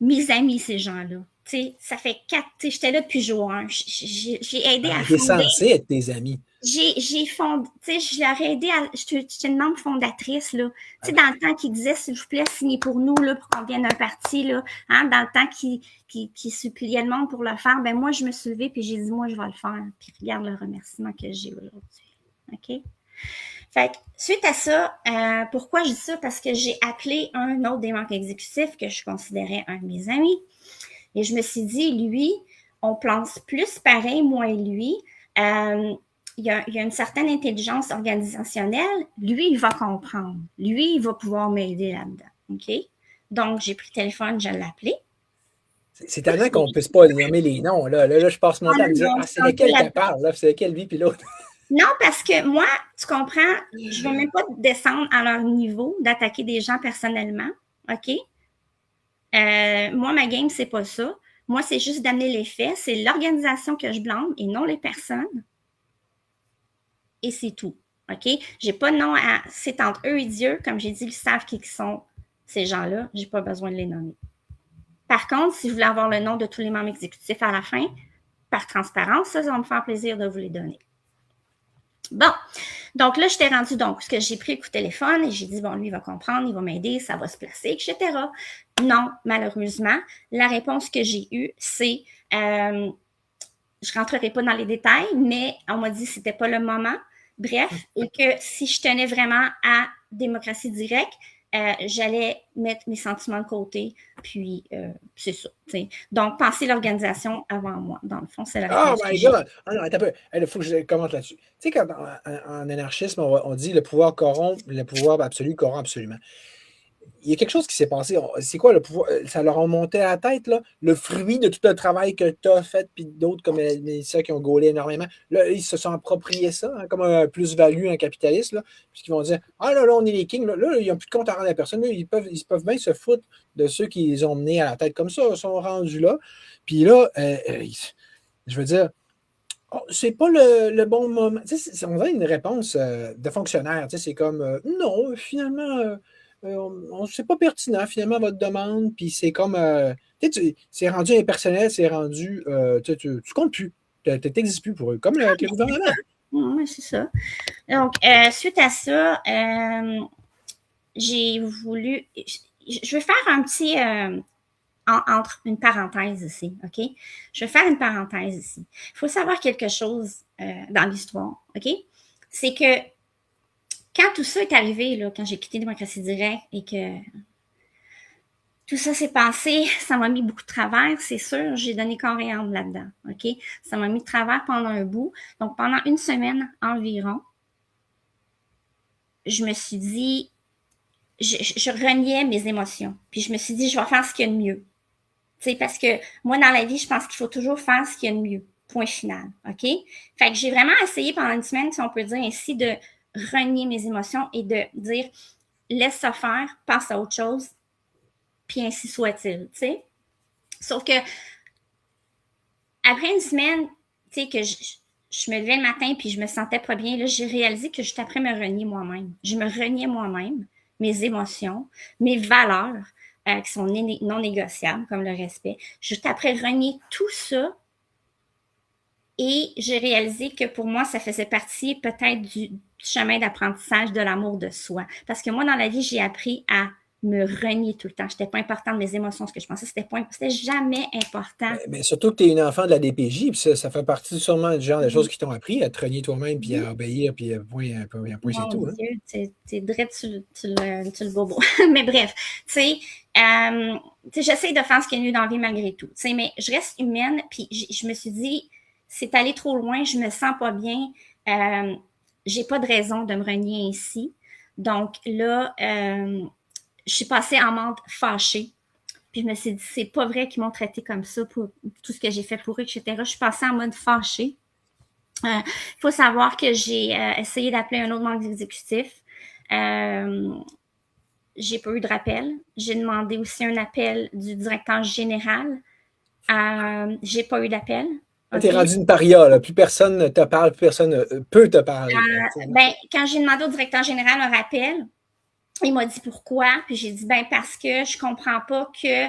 mes amis, ces gens-là. T'sais, ça fait 4, j'étais là depuis jour 1. J'ai aidé à fonder. T'es censé être tes amis. J'ai fondé, je leur ai aidé à. J'étais une membre fondatrice, là. Tu sais, dans le temps qu'ils disaient, s'il vous plaît, signez pour nous, là, pour qu'on vienne un parti, là. Hein, dans le temps qu'ils suppliaient le monde pour le faire, ben moi, je me suis levée, puis j'ai dit, moi, je vais le faire. Puis regarde le remerciement que j'ai aujourd'hui. OK? Fait que, suite à ça, pourquoi je dis ça? Parce que j'ai appelé un autre des membres exécutifs que je considérais un de mes amis. Et je me suis dit, lui, on pense plus pareil, moi et lui. Il y a une certaine intelligence organisationnelle. Lui, il va comprendre. Lui, il va pouvoir m'aider là-dedans. OK? Donc, j'ai pris le téléphone, je l'ai appelé. C'est tellement qu'on ne puisse pas nommer les noms. Là, je passe mon temps à me dire, c'est lequel qui parle, là, c'est lequel lui puis l'autre. Non, parce que moi, tu comprends, je ne vais même pas descendre à leur niveau, d'attaquer des gens personnellement. OK? Moi, ma game, c'est pas ça. Moi, c'est juste d'amener les faits. C'est l'organisation que je blâme et non les personnes. Et c'est tout. OK? J'ai pas de nom à. C'est entre eux et Dieu. Comme j'ai dit, ils savent qui sont ces gens-là. J'ai pas besoin de les nommer. Par contre, si vous voulez avoir le nom de tous les membres exécutifs à la fin, par transparence, ça va me faire plaisir de vous les donner. Bon, donc là, je t'ai rendu donc, ce que j'ai pris le coup de téléphone et j'ai dit, bon, lui, il va comprendre, il va m'aider, ça va se placer, etc. Non, malheureusement, la réponse que j'ai eue, c'est, je ne rentrerai pas dans les détails, mais on m'a dit que ce n'était pas le moment. Bref, et que si je tenais vraiment à démocratie directe, j'allais mettre mes sentiments de côté, puis c'est ça. T'sais. Donc, penser l'organisation avant moi. Dans le fond, c'est la réponse. Oh my God! Ah non, attends un peu. Il faut que je commente là-dessus. Tu sais, quand en anarchisme, on dit le pouvoir corrompt, le pouvoir absolu corrompt absolument. Il y a quelque chose qui s'est passé. C'est quoi le pouvoir? Ça leur a monté à la tête, là. Le fruit de tout le travail que tu as fait, puis d'autres comme Mélissa qui ont gaulé énormément. Là, ils se sont appropriés ça, hein, comme un plus-value, un capitaliste, là. Puis ils vont dire, ah là, on est les kings. Là, ils n'ont plus de compte à rendre à personne. Là, ils peuvent bien se foutre de ceux qui les ont menés à la tête comme ça. Ils sont rendus là. Puis là, je veux dire, c'est pas le bon moment. On a une réponse de fonctionnaire. C'est comme, non, finalement... c'est pas pertinent, finalement, votre demande, puis c'est comme, c'est rendu impersonnel, c'est rendu, tu comptes plus, tu n'existes plus pour eux, comme avec le gouvernement. Oui, c'est ça. Donc, suite à ça, j'ai voulu. Je vais faire un petit. Entre une parenthèse ici, OK? Je vais faire une parenthèse ici. Il faut savoir quelque chose dans l'histoire, OK? C'est que quand tout ça est arrivé, là, quand j'ai quitté Démocratie Directe et que tout ça s'est passé, ça m'a mis beaucoup de travers, c'est sûr, j'ai donné corps et âme là-dedans, OK? Ça m'a mis de travers pendant un bout. Donc, pendant une semaine environ, je me suis dit, je reniais mes émotions. Puis je me suis dit, je vais faire ce qu'il y a de mieux. Tu sais, parce que moi, dans la vie, je pense qu'il faut toujours faire ce qu'il y a de mieux. Point final. OK? Fait que j'ai vraiment essayé pendant une semaine, si on peut dire ainsi, de renier mes émotions et de dire, laisse ça faire, passe à autre chose, puis ainsi soit-il. Tu sais? Sauf que, après une semaine, tu sais, que je me levais le matin puis je me sentais pas bien, là, j'ai réalisé que juste après me renier moi-même. Je me reniais moi-même, mes émotions, mes valeurs, qui sont non négociables, comme le respect. Juste après renier tout ça, et j'ai réalisé que pour moi, ça faisait partie peut-être du chemin d'apprentissage de l'amour de soi. Parce que moi, dans la vie, j'ai appris à me renier tout le temps. C'était pas important de mes émotions, ce que je pensais, c'était jamais important. Mais surtout que tu es une enfant de la DPJ, puis ça fait partie sûrement du genre de choses Oui. qui t'ont appris à te renier toi-même, puis à obéir, puis point c'est Mon tout. Hein? Dieu, t'es drette tu le bobo. Mais bref, j'essaie de faire ce qui est mieux dans la vie malgré tout. Tu sais, mais je reste humaine, puis je me suis dit, c'est allé trop loin, je me sens pas bien, j'ai pas de raison de me renier ainsi. Donc là, je suis passée en mode fâchée. Puis je me suis dit, c'est pas vrai qu'ils m'ont traité comme ça pour tout ce que j'ai fait pour eux, etc. Je suis passée en mode fâchée. Il faut savoir que j'ai essayé d'appeler un autre membre exécutif. J'ai pas eu de rappel. J'ai demandé aussi un appel du directeur général. J'ai pas eu d'appel. Tu es OK? rendu une paria, là. Plus personne ne te parle, plus personne peut te parler. Là, Ben, quand j'ai demandé au directeur général un rappel, il m'a dit pourquoi. Puis j'ai dit, ben, parce que je comprends pas que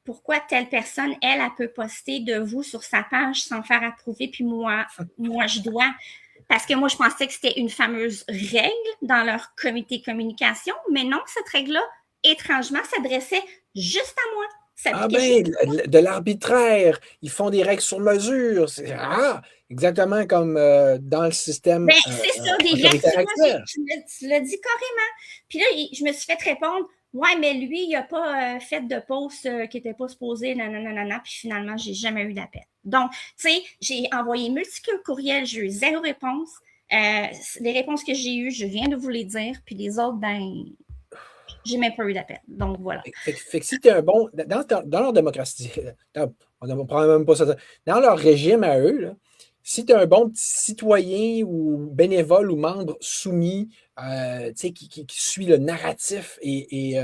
pourquoi telle personne, elle peut poster de vous sur sa page sans faire approuver, puis moi, je dois. Parce que moi, je pensais que c'était une fameuse règle dans leur comité communication, mais non, cette règle-là, étrangement, s'adressait juste à moi. Ah S'appliquait ben, juste. de l'arbitraire. Ils font des règles sur mesure. Exactement comme dans le système Ben, c'est ça, des règles autoritaire sur mesure. actuel. Tu l'as dit carrément. Puis là, je me suis fait répondre, ouais, mais lui, il n'a pas fait de post qui n'était pas supposé, nanana, puis finalement, j'ai jamais eu d'appel. Donc, tu sais, j'ai envoyé multiples courriels, j'ai eu zéro réponse. Les réponses que j'ai eues, je viens de vous les dire, puis les autres, ben, j'ai même pas eu d'appel. Donc, voilà. Fait que si tu es un bon. Dans leur démocratie, on ne prend même pas ça. Dans leur régime à eux, là, si tu es un bon petit citoyen ou bénévole ou membre soumis, qui suit le narratif et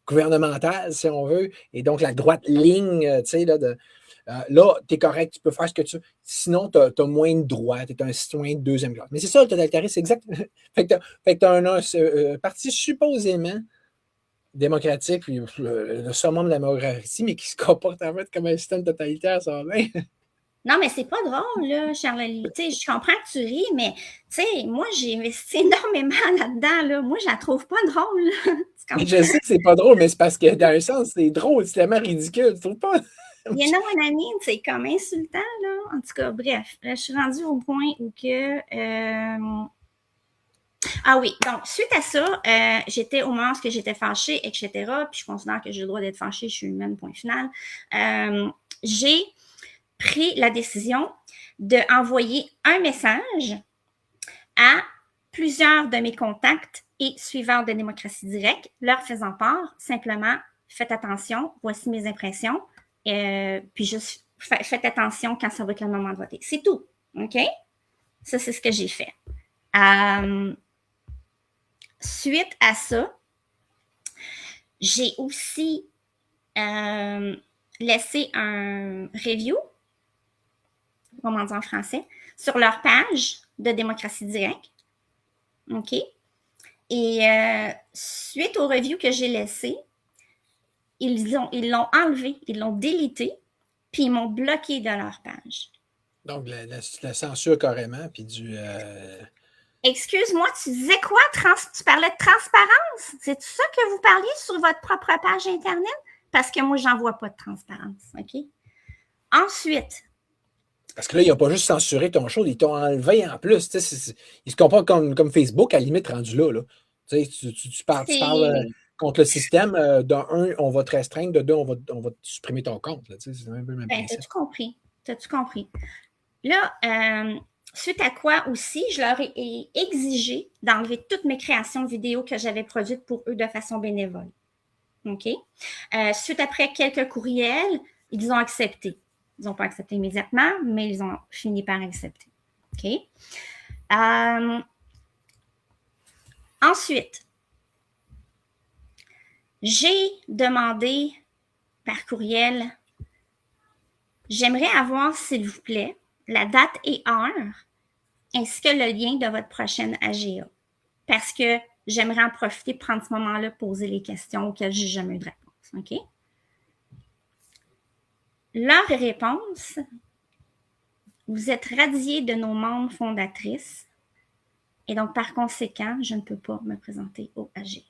gouvernemental, si on veut, et donc la droite ligne, là, tu es correct, tu peux faire ce que tu veux. Sinon, tu as moins de droits, tu es un citoyen de deuxième classe. Mais c'est ça, le totalitarisme, c'est exact. Fait que tu as un parti supposément démocratique, puis le summum de la démocratie, mais qui se comporte en fait comme un système totalitaire, ça va bien. Non, mais c'est pas drôle, là, Charlie. Tu sais, je comprends que tu ris, mais tu sais, moi, j'ai investi énormément là-dedans, là. Moi, je la trouve pas drôle, là. Tu Mais comprends? je sais que c'est pas drôle, mais c'est parce que dans un sens, c'est drôle, c'est tellement ridicule, tu trouves pas? Il y en a un ami, c'est comme insultant, là. En tout cas, bref, là, je suis rendue au point où que. Ah oui, donc, suite à ça, j'étais au moment où j'étais fâchée, etc. Puis je considère que j'ai le droit d'être fâchée, je suis humaine, point final. J'ai pris la décision d'envoyer un message à plusieurs de mes contacts et suiveurs de Démocratie Directe, leur faisant part, simplement, faites attention, voici mes impressions, puis juste faites attention quand ça va être le moment de voter. C'est tout, OK? Ça, c'est ce que j'ai fait. Suite à ça, j'ai aussi laissé un review, comment dire en français, sur leur page de Démocratie Directe. OK? Et suite au review que j'ai laissé, ils l'ont enlevé, ils l'ont délité, puis ils m'ont bloqué de leur page. Donc, la censure carrément, puis Excuse-moi, tu disais quoi? Tu parlais de transparence? C'est ça que vous parliez sur votre propre page Internet? Parce que moi, j'en vois pas de transparence, OK? Ensuite, Parce que là, ils n'ont pas juste censuré ton show, ils t'ont enlevé en plus. Ils se comportent comme Facebook, à la limite, rendu là. Là. Tu parles contre le système. D'un, on va te restreindre. De deux, on va te supprimer ton compte. Là, c'est un peu le même principe. T'as-tu compris? T'as-tu compris? Là, suite à quoi aussi, je leur ai exigé d'enlever toutes mes créations vidéo que j'avais produites pour eux de façon bénévole. OK? Suite après quelques courriels, ils ont accepté. Ils n'ont pas accepté immédiatement, mais ils ont fini par accepter. OK? Ensuite, j'ai demandé par courriel, j'aimerais avoir, s'il vous plaît, la date et heure, ainsi que le lien de votre prochaine AGA. Parce que j'aimerais en profiter, prendre ce moment-là, poser les questions auxquelles j'ai jamais eu de réponse. OK? Leur réponse, vous êtes radié de nos membres fondatrices et donc, par conséquent, je ne peux pas me présenter au AGA.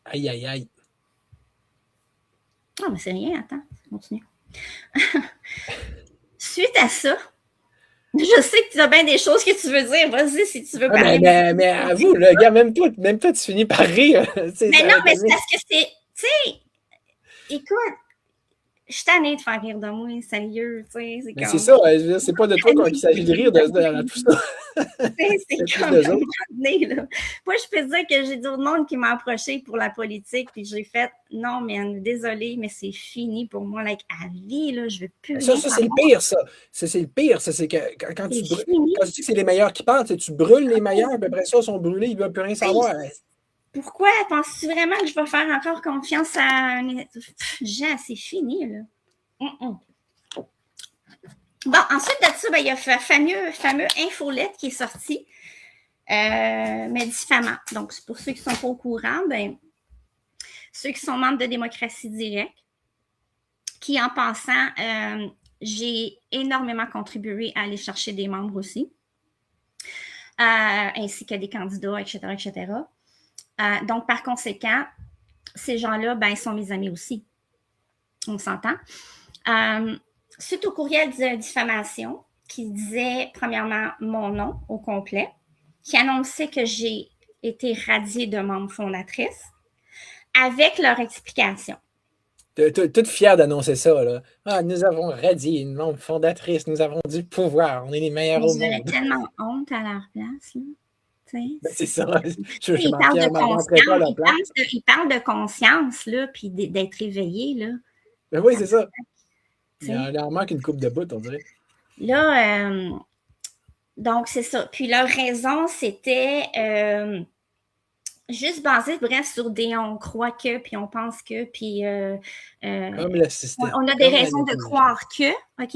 Aïe, aïe, aïe. Ah, mais c'est rien, attends, continue. Suite à ça, je sais que tu as bien des choses que tu veux dire. Vas-y, si tu veux parler. Mais avoue, le gars, même toi, tu finis par rire. Mais non, mais c'est parce que c'est. Tu sais, écoute, je suis tannée de faire rire de moi, sérieux. C'est comme... ça, c'est pas de toi qu'il s'agit de rire de tout ça. C'est comme un moment donné, là. Moi, je peux dire que j'ai du monde qui m'a approché pour la politique, puis j'ai fait non, mais désolé, mais c'est fini pour moi, like, à vie, là, je veux plus. Ça, c'est le pire, ça. C'est le pire, ça, c'est que quand tu dis que c'est les meilleurs qui partent, tu brûles les meilleurs, puis après ça, ils sont brûlés, ils ne veulent plus rien savoir. Pourquoi penses-tu vraiment que je vais faire encore confiance à un. Jean, c'est fini, là. Bon, ensuite de ça, il y a le fameux infolette qui est sorti, mais diffamant. Donc, pour ceux qui ne sont pas au courant, ceux qui sont membres de Démocratie Directe, qui, en passant, j'ai énormément contribué à aller chercher des membres aussi, ainsi que des candidats, etc., etc. Donc, par conséquent, ces gens-là, ils sont mes amis aussi. On s'entend. Suite au courriel de diffamation qui disait, premièrement, mon nom au complet, qui annonçait que j'ai été radiée de membre fondatrice, avec leur explication. Toute fière d'annoncer ça, là. Ah, nous avons radié une membre fondatrice, nous avons du pouvoir, on est les meilleurs au monde. J'avais tellement honte à leur place, là. C'est ça. Ils parlent de conscience, là, puis d'être éveillé, là. Oui, c'est ça. Il en manque une coupe de bout, on dirait. Là, donc, c'est ça. Puis leur raison, c'était juste basé, bref, sur des on croit que, puis on pense que, puis comme le système. On a des raisons de croire que, OK?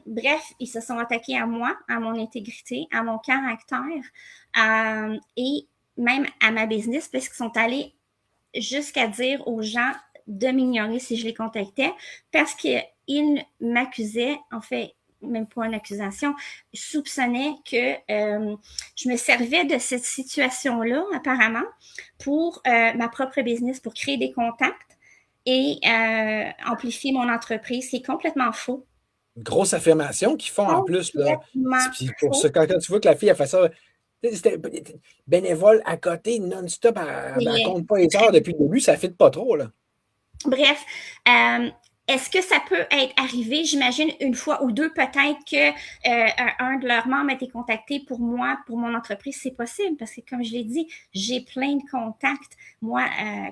Bref, ils se sont attaqués à moi, à mon intégrité, à mon caractère et même à ma business, parce qu'ils sont allés jusqu'à dire aux gens de m'ignorer si je les contactais, parce qu'ils m'accusaient, en fait, même pas une accusation, je soupçonnais que je me servais de cette situation-là, apparemment, pour ma propre business, pour créer des contacts et amplifier mon entreprise. C'est complètement faux. Une grosse affirmation qu'ils font en plus. Là. Puis pour ça, quand tu vois que la fille a fait ça, c'était bénévole à côté, non-stop, elle compte pas les heures depuis le début, ça ne fit pas trop. Là. Bref, est-ce que ça peut être arrivé, j'imagine, une fois ou deux, peut-être que un de leurs membres a été contacté pour moi, pour mon entreprise, c'est possible, parce que comme je l'ai dit, j'ai plein de contacts, moi,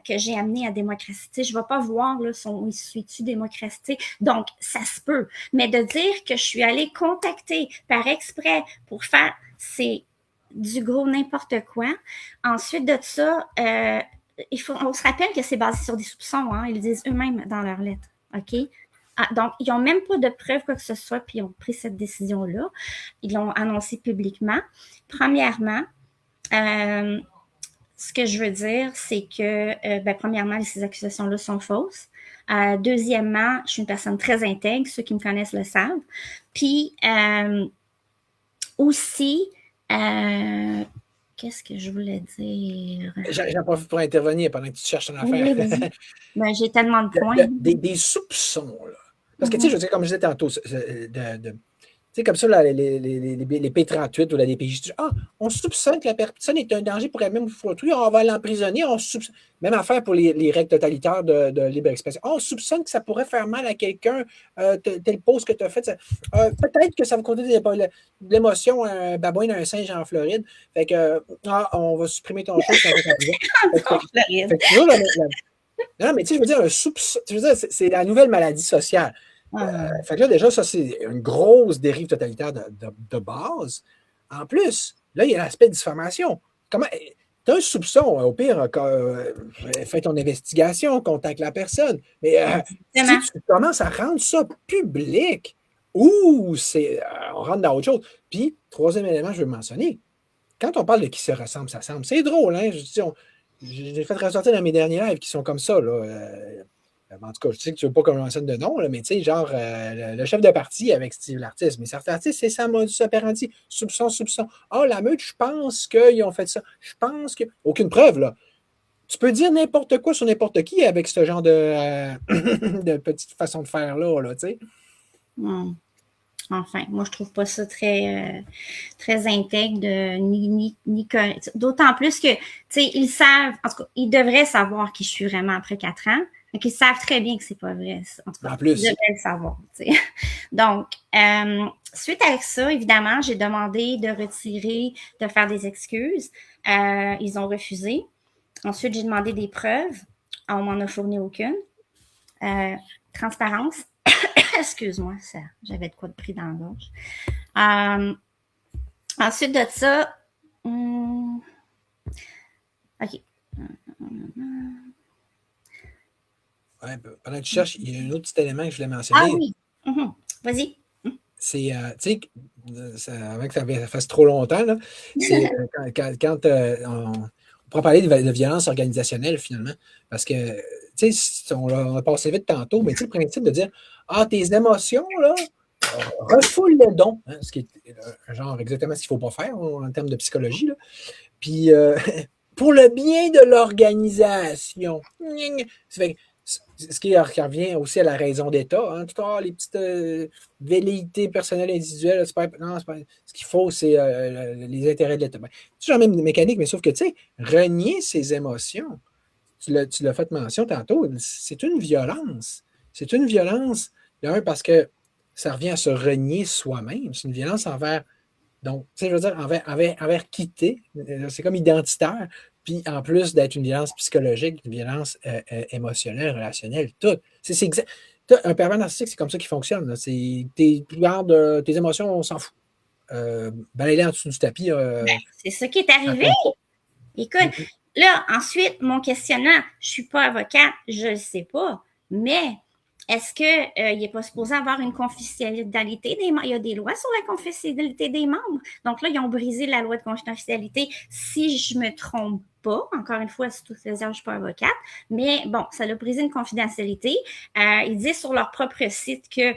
que j'ai amenés à Démocratie. Je ne vais pas voir, là, où suis-tu Démocratie. Donc, ça se peut. Mais de dire que je suis allée contacter par exprès pour faire, c'est du gros n'importe quoi. Ensuite de ça, on se rappelle que c'est basé sur des soupçons, hein, ils le disent eux-mêmes dans leur lettre. OK? Donc, ils n'ont même pas de preuves quoi que ce soit, puis ils ont pris cette décision-là. Ils l'ont annoncé publiquement. Premièrement, ce que je veux dire, c'est que, premièrement, ces accusations-là sont fausses. Deuxièmement, je suis une personne très intègre, ceux qui me connaissent le savent. Puis, aussi, Qu'est-ce que je voulais dire? J'en profite pour intervenir pendant que tu cherches ton affaire. Oui, vas-y. Ben, j'ai tellement de points. Des soupçons, là. Parce que, tu sais, je veux dire, comme je disais tantôt, tu sais, comme ça, là, les P38 ou la DPJ, on soupçonne que la personne est un danger pour elle-même ou pour autrui, on va l'emprisonner, on soupçonne. Même affaire pour les règles totalitaires de libre expression. On soupçonne que ça pourrait faire mal à quelqu'un, telle pause que tu as faite. Peut-être que ça va causer de l'émotion à un babouin d'un singe en Floride. Fait que, on va supprimer ton show. En Floride. Fait que, tu vois, non, mais tu sais, je veux dire, un soupçon, je veux dire, c'est la nouvelle maladie sociale. Fait que là, déjà, ça, c'est une grosse dérive totalitaire de base. En plus, là, il y a l'aspect de diffamation. Comment. Tu as un soupçon, au pire, fais ton investigation, contacte la personne. Mais si tu commences à rendre ça public, on rentre dans autre chose. Puis, troisième élément, je veux mentionner, quand on parle de qui se ressemble, ça semble, c'est drôle, hein? J'ai fait ressortir dans mes derniers lives qui sont comme ça, là. En tout cas, je sais que tu ne veux pas qu'on mentionne de nom, là, mais tu sais, genre le chef de parti avec Steve l'artiste. Mais certains artistes, c'est ça, modus operandi. Soupçon, soupçon. Ah, la meute, je pense qu'ils ont fait ça. Je pense que. Aucune preuve, là. Tu peux dire n'importe quoi sur n'importe qui avec ce genre de petite façon de faire-là, là, tu sais. Enfin, moi, je trouve pas ça très, très intègre, ni correct. D'autant plus que, tu sais, ils savent, en tout cas, ils devraient savoir qui je suis vraiment après 4 ans. Donc, ils savent très bien que c'est pas vrai. En tout cas, en plus. ils devraient le savoir, tu sais. Donc, suite à ça, évidemment, j'ai demandé de retirer, de faire des excuses. Ils ont refusé. Ensuite, j'ai demandé des preuves. On m'en a fourni aucune. Transparence. Excuse-moi, j'avais de quoi de pris dans la gorge. Ensuite de ça, OK. Ouais, pendant que tu cherches, il y a un autre petit élément que je voulais mentionner. Ah oui. Vas-y. C'est, tu sais, avant que ça fasse trop longtemps, là, c'est quand on pourra parler de violence organisationnelle, finalement. Parce que, tu sais, on a passé vite tantôt, mais tu sais, le principe de dire, tes émotions, là, refoule le don, hein, ce qui est genre exactement ce qu'il ne faut pas faire en termes de psychologie. Là. Puis, pour le bien de l'organisation. Ce qui revient aussi à la raison d'État. Hein, les petites velléités personnelles individuelles. Non, pas, ce qu'il faut, c'est les intérêts de l'État. Ben, c'est genre même mécanique, mais sauf que, tu sais, renier ses émotions, tu l'as fait mention tantôt, c'est une violence. C'est une violence, d'un, parce que ça revient à se renier soi-même. C'est une violence envers. Donc, tu sais, je veux dire, envers quitter, c'est comme identitaire, puis en plus d'être une violence psychologique, une violence émotionnelle, relationnelle, tout. Un pervers narcissique, c'est comme ça qu'il fonctionne. Tes émotions, on s'en fout. Balayer en dessous du tapis. C'est ça qui est arrivé. Écoute, là, ensuite, mon questionnement, je ne suis pas avocate, je ne le sais pas, mais est-ce qu'il n'est pas supposé avoir une confidentialité des membres? Il y a des lois sur la confidentialité des membres. Donc là, ils ont brisé la loi de confidentialité. Si je ne me trompe pas, encore une fois, c'est tout je ne suis pas avocate, mais bon, ça a brisé une confidentialité. Ils disent sur leur propre site que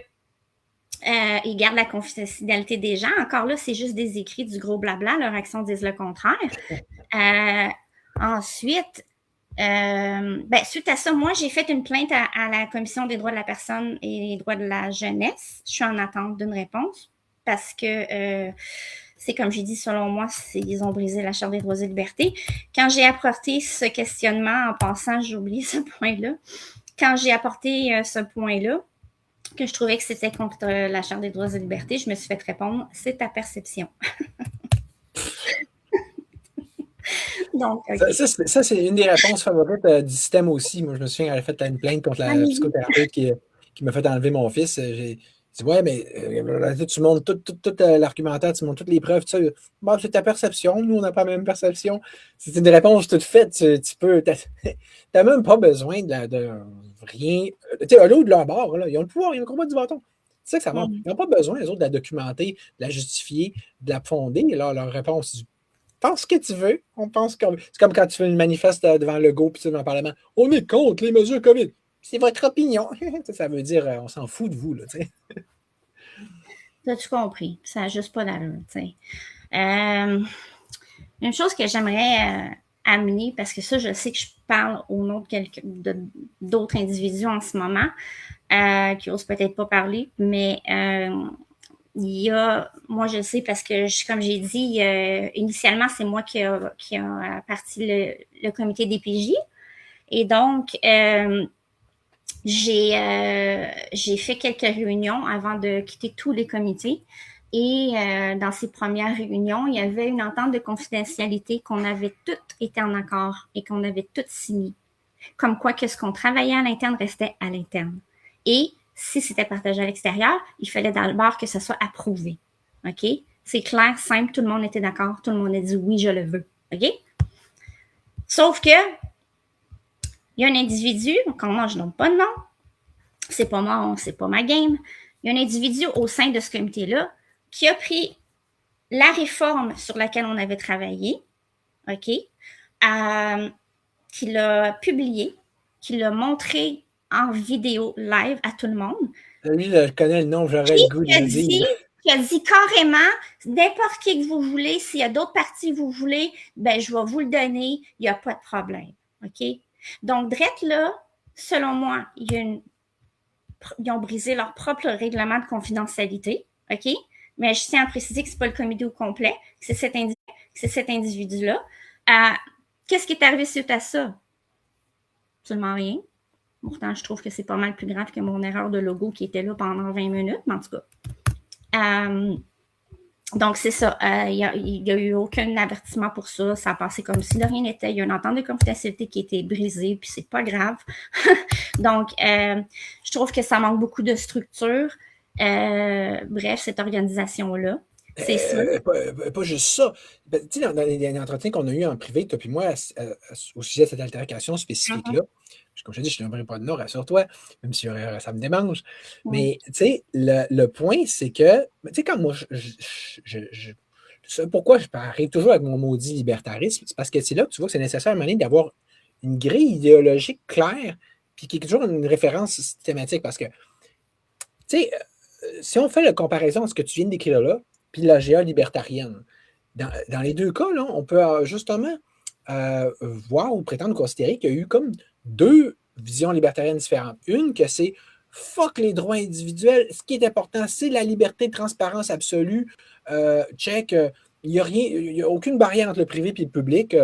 ils gardent la confidentialité des gens. Encore là, c'est juste des écrits, du gros blabla. Leurs actions disent le contraire. Ensuite, suite à ça, moi, j'ai fait une plainte à la Commission des droits de la personne et des droits de la jeunesse. Je suis en attente d'une réponse parce que c'est comme j'ai dit, selon moi, ils ont brisé la Charte des droits et libertés. Quand j'ai apporté ce questionnement, en passant, j'ai oublié ce point-là. Quand j'ai apporté ce point-là, que je trouvais que c'était contre la Charte des droits et libertés, je me suis fait répondre, c'est ta perception. Donc, okay. Ça, c'est une des réponses favorites du système aussi. Moi, je me souviens, elle a fait une plainte contre la psychothérapeute qui m'a fait enlever mon fils. J'ai dit, ouais, mais tu montres tout l'argumentaire, tu montres toutes les preuves, tout ça. Bon, c'est ta perception. Nous, on n'a pas la même perception. C'est une réponse toute faite. Tu peux. T'as même pas besoin de rien. Tu sais, à l'autre de leur bord, là, ils ont le pouvoir, ils ont le combat du bâton. C'est ça que ça montre. Ils n'ont pas besoin, les autres, de la documenter, de la justifier, de la fonder. Là, leur réponse, c'est pense ce que tu veux. On pense comme. C'est comme quand tu fais une manifeste devant le go puis devant le Parlement. On est contre les mesures COVID. C'est votre opinion. Ça veut dire on s'en fout de vous. Là, t'as-tu compris? Ça n'a juste pas d'allure. Une chose que j'aimerais amener, parce que ça, je sais que je parle au nom d'autres individus en ce moment, qui n'osent peut-être pas parler, mais il y a, moi je sais parce que, comme j'ai dit, initialement, c'est moi qui a parti le comité des PJ. Et donc, j'ai fait quelques réunions avant de quitter tous les comités. Et dans ces premières réunions, il y avait une entente de confidentialité qu'on avait toutes été en accord et qu'on avait toutes signé. Comme quoi que ce qu'on travaillait à l'interne restait à l'interne. Et si c'était partagé à l'extérieur, il fallait d'abord que ça soit approuvé. OK? C'est clair, simple, tout le monde était d'accord, tout le monde a dit oui, je le veux. OK? Sauf que, il y a un individu, comment je nomme pas de nom, c'est pas ma game. Il y a un individu au sein de ce comité-là qui a pris la réforme sur laquelle on avait travaillé, OK, qui l'a publié, qui l'a montré en vidéo live à tout le monde. Lui, je connais le nom, j'aurais le goût de le dire. Qui a dit carrément, n'importe qui que vous voulez, s'il y a d'autres parties que vous voulez, ben je vais vous le donner, il n'y a pas de problème. OK? Donc, drette là, selon moi, ils ont brisé leur propre règlement de confidentialité. OK? Mais je tiens à préciser que ce n'est pas le comité au complet, que c'est cet individu-là. Qu'est-ce qui est arrivé suite à ça? Absolument rien. Pourtant, je trouve que c'est pas mal plus grave que mon erreur de logo qui était là pendant 20 minutes, mais en tout cas. Donc, c'est ça. Il n'y a eu aucun avertissement pour ça. Ça a passé comme si de rien n'était. Il y a une entente de confidentialité qui a été brisée, puis c'est pas grave. Donc, je trouve que ça manque beaucoup de structure. Bref, cette organisation-là. C'est ça. Pas juste ça. Ben, tu sais, dans les entretiens qu'on a eu en privé, toi puis moi, au sujet de cette altercation spécifique-là, comme je te dis, je ne n'aimerais pas de nom, rassure-toi, même si ça me démange. Mais tu sais, le point, c'est que, tu sais, quand moi, pourquoi je arrive toujours avec mon maudit libertarisme, c'est parce que c'est là que tu vois que c'est nécessaire à un moment donné d'avoir une grille idéologique claire, puis qui est toujours une référence systématique, parce que, tu sais, si on fait la comparaison à ce que tu viens de décrire là, puis la GA libertarienne, dans les deux cas, là, on peut justement voir ou prétendre considérer qu'il y a eu comme deux visions libertariennes différentes. Une, que c'est fuck les droits individuels, ce qui est important, c'est la liberté de transparence absolue. Check, il n'y a aucune barrière entre le privé et le public.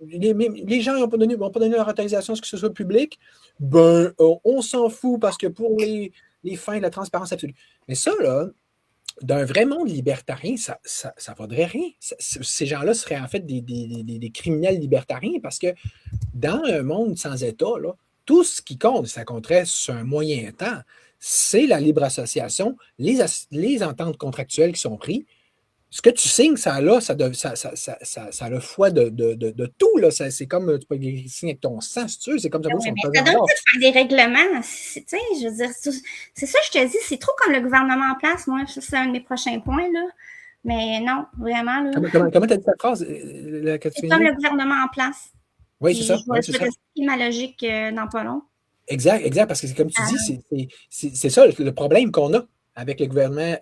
Les gens n'ont pas donné leur autorisation à ce que ce soit public. Ben, on s'en fout parce que pour les fins de la transparence absolue. Mais ça, là, d'un vrai monde libertarien, ça vaudrait rien. Ces gens-là seraient en fait des criminels libertariens parce que dans un monde sans État, là, tout ce qui compte, ça compterait sur un moyen temps, c'est la libre association, les ententes contractuelles qui sont prises. Ce que tu signes, ça a le foi de tout. Là. C'est comme tu peux signer avec ton sang, si tu veux. C'est comme ça. Oui, mais ça donne pas de faire des règlements. Je veux dire, c'est ça, je te dis, c'est trop comme le gouvernement en place. Moi, ça, c'est un de mes prochains points. Là. Mais non, vraiment. Là. Comment tu as dit cette phrase? C'est comme le gouvernement en place. Oui, c'est ça. Je vais expliquer ma logique dans pas long. Exact, parce que comme tu dis, c'est ça le problème qu'on a avec le gouvernement,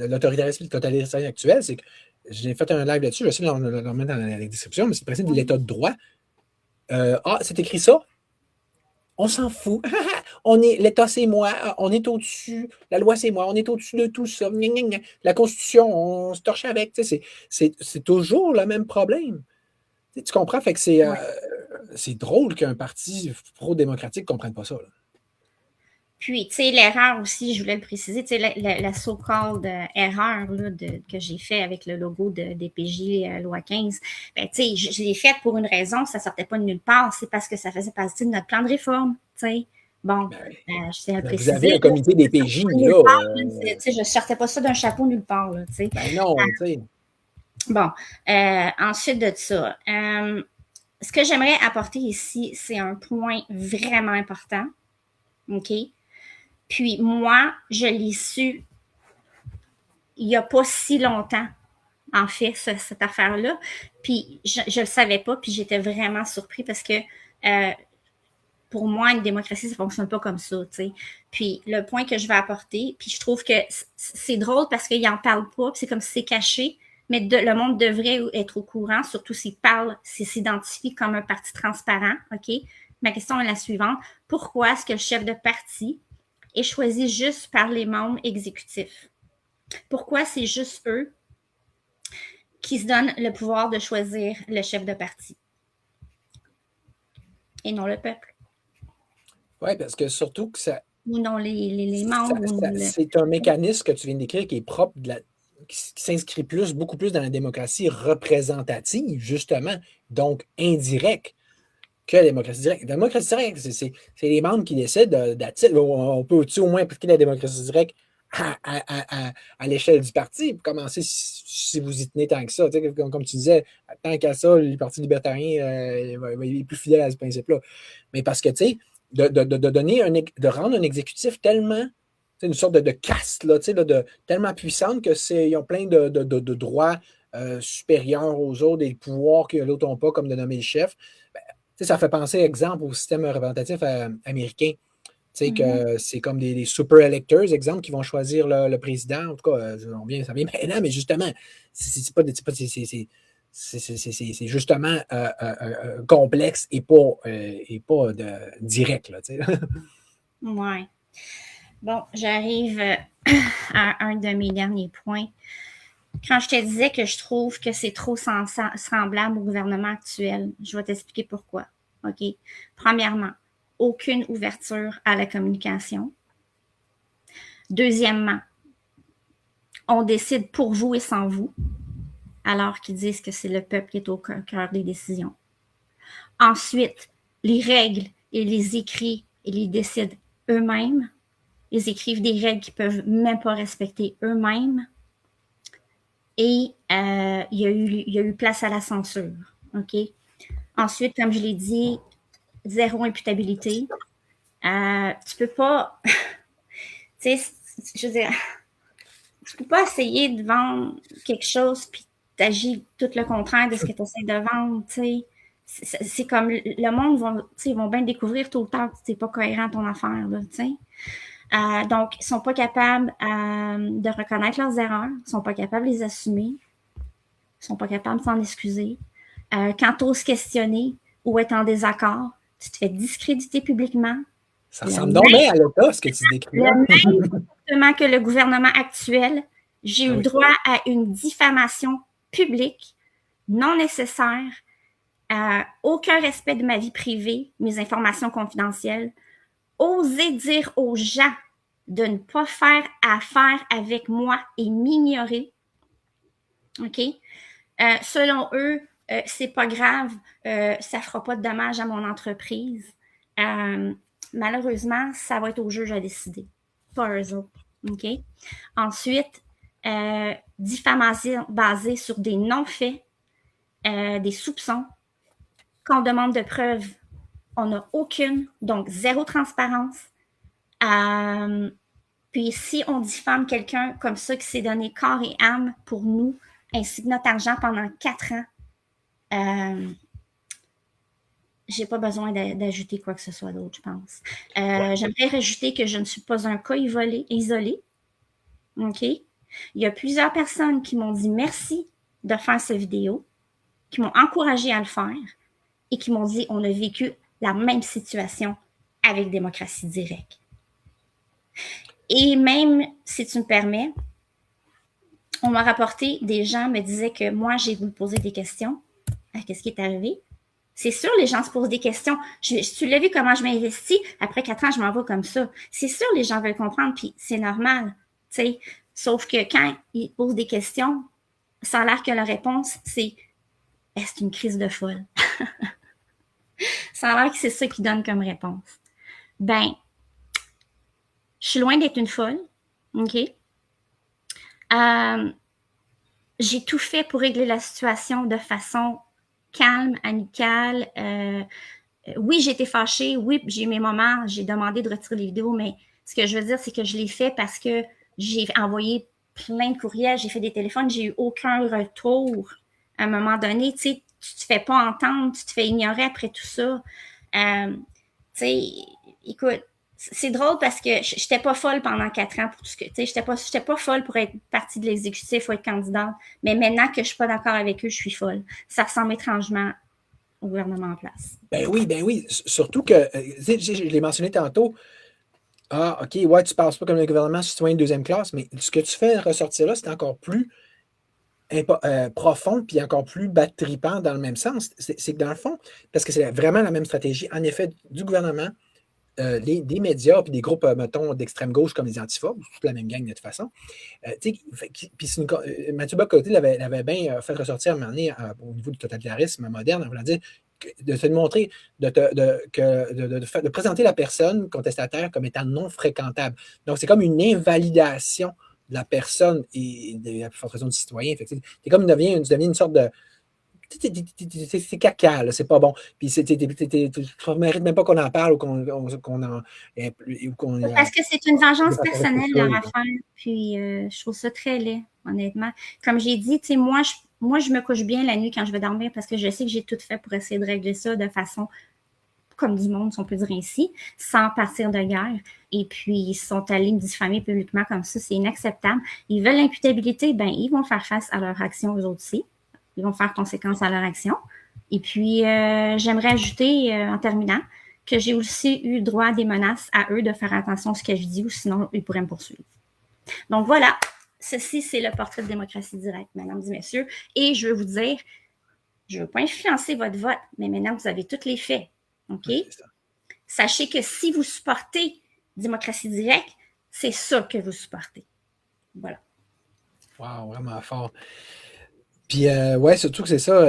l'autoritarisme et le totalitarisme actuel, c'est que j'ai fait un live là-dessus, je vais essayer de le mettre dans la description, mais c'est le principe de l'état de droit. C'est écrit ça. On s'en fout. L'État, c'est moi. On est au-dessus. La loi, c'est moi. On est au-dessus de tout ça. La Constitution, on se torche avec. C'est toujours le même problème. Tu comprends? Fait que c'est drôle qu'un parti pro-démocratique ne comprenne pas ça. Là. Puis, tu sais, l'erreur aussi, je voulais le préciser, tu sais, la so-called erreur là, que j'ai fait avec le logo de DPJ loi 15, ben, tu sais, je l'ai faite pour une raison, ça sortait pas de nulle part, c'est parce que ça faisait partie de notre plan de réforme, tu sais. Bon, je tiens à le préciser. Vous avez un comité DPJ, là. Tu sais, je sortais pas ça d'un chapeau nulle part, là, tu sais. Ben non, tu sais. Bon, ensuite de ça, ce que j'aimerais apporter ici, c'est un point vraiment important, OK? Puis moi, je l'ai su il n'y a pas si longtemps, en fait, cette affaire-là. Puis je ne le savais pas, puis j'étais vraiment surpris parce que pour moi, une démocratie, ça ne fonctionne pas comme ça, tu sais. Puis le point que je vais apporter, puis je trouve que c'est drôle parce qu'ils n'en parlent pas, puis c'est comme si c'est caché, mais le monde devrait être au courant, surtout s'il s'identifie comme un parti transparent, OK? Ma question est la suivante. Pourquoi est-ce que le chef de parti est choisi juste par les membres exécutifs? Pourquoi c'est juste eux qui se donnent le pouvoir de choisir le chef de parti et non le peuple? Oui, parce que surtout que ça, Ou non les membres. c'est un mécanisme que tu viens d'écrire qui est propre, qui s'inscrit beaucoup plus dans la démocratie représentative, justement, donc indirecte, que la démocratie directe. La démocratie directe, c'est les membres qui décident. On peut au moins appliquer la démocratie directe à l'échelle du parti, pour commencer si vous y tenez tant que ça. Comme tu disais, tant qu'à ça, le Parti libertarien est plus fidèle à ce principe-là. Mais parce que, tu sais, de rendre un exécutif tellement, une sorte de caste, là, tellement puissante qu'ils ont plein de droits supérieurs aux autres, des pouvoirs que l'autre n'a pas, comme de nommer le chef. Ben, ça fait penser, exemple, au système représentatif américain. Que c'est comme des super electors, exemple, qui vont choisir le président. En tout cas, ça vient maintenant, mais justement, c'est justement complexe et pas direct. Oui. Bon, j'arrive à un de mes derniers points. Quand je te disais que je trouve que c'est trop semblable au gouvernement actuel, je vais t'expliquer pourquoi. OK? Premièrement, aucune ouverture à la communication. Deuxièmement, on décide pour vous et sans vous, alors qu'ils disent que c'est le peuple qui est au cœur des décisions. Ensuite, les règles et les écrits, ils les décident eux-mêmes. Ils écrivent des règles qu'ils ne peuvent même pas respecter eux-mêmes. Et il y a eu place à la censure. OK? Ensuite, comme je l'ai dit, zéro imputabilité. Tu peux pas, tu sais, je veux dire, tu peux pas essayer de vendre quelque chose puis t'agis tout le contraire de ce que tu essaies de vendre, tu sais. C'est comme le monde ils vont bien découvrir tout le temps que c'est pas cohérent ton affaire, là, tu sais. Donc, ils sont pas capables de reconnaître leurs erreurs, ils sont pas capables de les assumer, ils sont pas capables de s'en excuser. Quand tu oses questionner ou être en désaccord, tu te fais discréditer publiquement. Ça ressemble donc bien à l'État, ce que tu décris là. Le même comportement que le gouvernement actuel, j'ai eu droit à une diffamation publique non nécessaire, aucun respect de ma vie privée, mes informations confidentielles, oser dire aux gens de ne pas faire affaire avec moi et m'ignorer. OK? Selon eux, c'est pas grave, ça fera pas de dommages à mon entreprise. Malheureusement, ça va être au juge à décider, pas eux autres. OK? Ensuite, diffamation basée sur des non-faits, des soupçons. Quand on demande de preuves, on n'a aucune, donc zéro transparence. Puis si on diffame quelqu'un comme ça qui s'est donné corps et âme pour nous, ainsi que notre argent pendant 4 ans, j'ai pas besoin d'ajouter quoi que ce soit d'autre, je pense. J'aimerais rajouter que je ne suis pas un cas isolé. OK? Il y a plusieurs personnes qui m'ont dit merci de faire cette vidéo, qui m'ont encouragé à le faire et qui m'ont dit on a vécu la même situation avec Démocratie Directe. Et même, si tu me permets, on m'a rapporté, des gens me disaient que moi, j'ai voulu poser des questions. Qu'est-ce qui est arrivé? C'est sûr, les gens se posent des questions. Tu l'as vu comment je m'investis? Après 4 ans, je m'en vais comme ça. C'est sûr, les gens veulent comprendre, puis c'est normal. T'sais. Sauf que quand ils posent des questions, ça a l'air que la réponse, c'est « Est-ce une crise de folle? » Ça a l'air que c'est ça qu'ils donnent comme réponse. Ben, je suis loin d'être une folle, OK? J'ai tout fait pour régler la situation de façon calme, amicale. Oui, j'ai été fâchée. Oui, j'ai eu mes moments. J'ai demandé de retirer les vidéos, mais ce que je veux dire, c'est que je l'ai fait parce que j'ai envoyé plein de courriels, j'ai fait des téléphones, j'ai eu aucun retour. À un moment donné, tu sais, tu te fais pas entendre, tu te fais ignorer après tout ça. Tu sais, écoute, c'est drôle parce que je n'étais pas folle pendant 4 ans pour tout ce que, tu sais, j'étais pas folle pour être partie de l'exécutif ou être candidate. Mais maintenant que je suis pas d'accord avec eux, je suis folle. Ça ressemble étrangement au gouvernement en place. Ben oui. Surtout que, je l'ai mentionné tantôt. Ah, OK, ouais, tu ne passes pas comme le gouvernement citoyen de deuxième classe, mais ce que tu fais ressortir là, c'est encore plus profond puis encore plus battripant dans le même sens. C'est que dans le fond, parce que c'est vraiment la même stratégie, en effet, du gouvernement, des médias puis des groupes, mettons, d'extrême gauche comme les Antifa, toute la même gang de toute façon. Puis Mathieu Bock-Côté l'avait bien fait ressortir à un moment donné au niveau du totalitarisme moderne, en voulant dire de te montrer, de présenter la personne contestataire comme étant non fréquentable. Donc, c'est comme une invalidation de la personne et de la plus forte raison du citoyen. C'est comme tu deviens une sorte de. C'est caca, là, c'est pas bon. Puis tu ne mérites même pas qu'on en parle ou qu'on en. Parce que c'est une vengeance personnelle, leur affaire. Puis je trouve ça très laid, honnêtement. Comme j'ai dit, tu sais, moi, je me couche bien la nuit quand je vais dormir parce que je sais que j'ai tout fait pour essayer de régler ça de façon comme du monde, si on peut dire ainsi, sans partir de guerre. Et puis, ils sont allés me diffamer publiquement comme ça, c'est inacceptable. Ils veulent l'imputabilité, ben ils vont faire face à leur action, eux autres aussi. Ils vont faire conséquence à leur action. Et puis, j'aimerais ajouter, en terminant, que j'ai aussi eu droit à des menaces à eux de faire attention à ce que je dis ou sinon, ils pourraient me poursuivre. Donc voilà, ceci, c'est le portrait de démocratie directe, mesdames et messieurs. Et je veux vous dire, je ne veux pas influencer votre vote, mais maintenant, vous avez tous les faits. OK? Ouais, sachez que si vous supportez démocratie directe, c'est ça que vous supportez. Voilà. Wow, vraiment fort. Puis, ouais, surtout que c'est ça.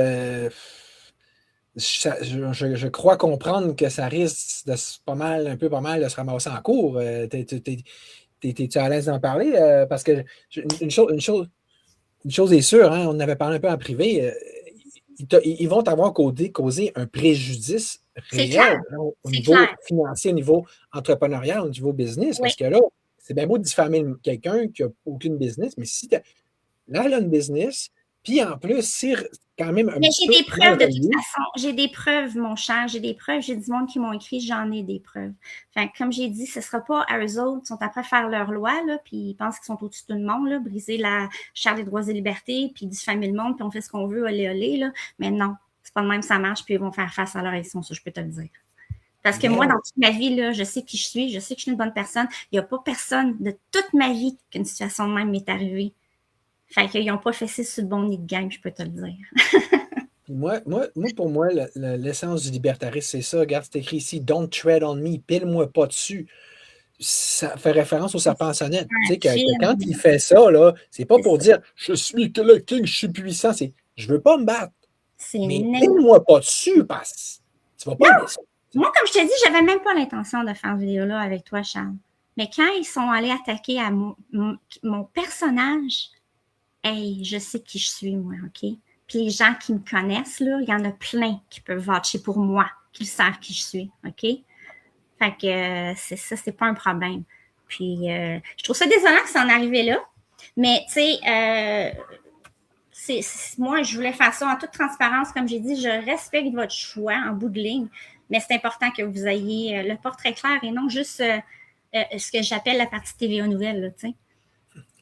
Je crois comprendre que ça risque de un peu pas mal de se ramasser en cours. T'es-tu à l'aise d'en parler? Parce que une chose est sûre, hein, on en avait parlé un peu en privé. Ils vont t'avoir causé un préjudice réel au niveau financier, au niveau entrepreneurial, au niveau business. Oui. Parce que là, c'est bien beau de diffamer quelqu'un qui n'a aucune business, mais si là, elle a une business, puis en plus, c'est quand même un mais j'ai des preuves de toute façon. J'ai des preuves, mon cher. J'ai des preuves. J'ai du monde qui m'ont écrit, j'en ai des preuves. Enfin, comme j'ai dit, ce ne sera pas à eux autres. Ils sont après à faire leur loi, là, puis ils pensent qu'ils sont au-dessus de tout le monde, là, briser la charte des droits et libertés, puis diffamer le monde, puis on fait ce qu'on veut, olé, olé, là. Mais non, c'est pas de même, ça marche, puis ils vont faire face à leur action, ça, je peux te le dire. Parce que moi, dans toute ma vie, là, je sais qui je suis, je sais que je suis une bonne personne. Il n'y a pas personne de toute ma vie qu'une situation de même m'est arrivée. Fait qu'ils n'ont pas fait ça sur le bon nid de gang, je peux te le dire. Pour moi, l'essence du libertarisme, c'est ça. Regarde, c'est écrit ici, don't tread on me, pile-moi pas dessus. Ça fait référence au serpent sonnette. Tu sais, que quand il fait ça, là, c'est pas pour dire je suis que le king, je suis puissant, c'est je veux pas me battre. Mais pile-moi pas dessus parce que tu vas pas aimer ça. Moi, comme je te dis, j'avais même pas l'intention de faire cette vidéo-là avec toi, Charles. Mais quand ils sont allés attaquer à mon personnage, hey, je sais qui je suis, moi, OK? Puis les gens qui me connaissent, là, il y en a plein qui peuvent voter pour moi, qui savent qui je suis, OK? Fait que c'est ça, c'est pas un problème. Puis je trouve ça désolant que ça en arrivé là. Mais, tu sais, moi, je voulais faire ça en toute transparence. Comme j'ai dit, je respecte votre choix en bout de ligne, mais c'est important que vous ayez le portrait clair et non juste ce que j'appelle la partie TVA Nouvelle, tu sais.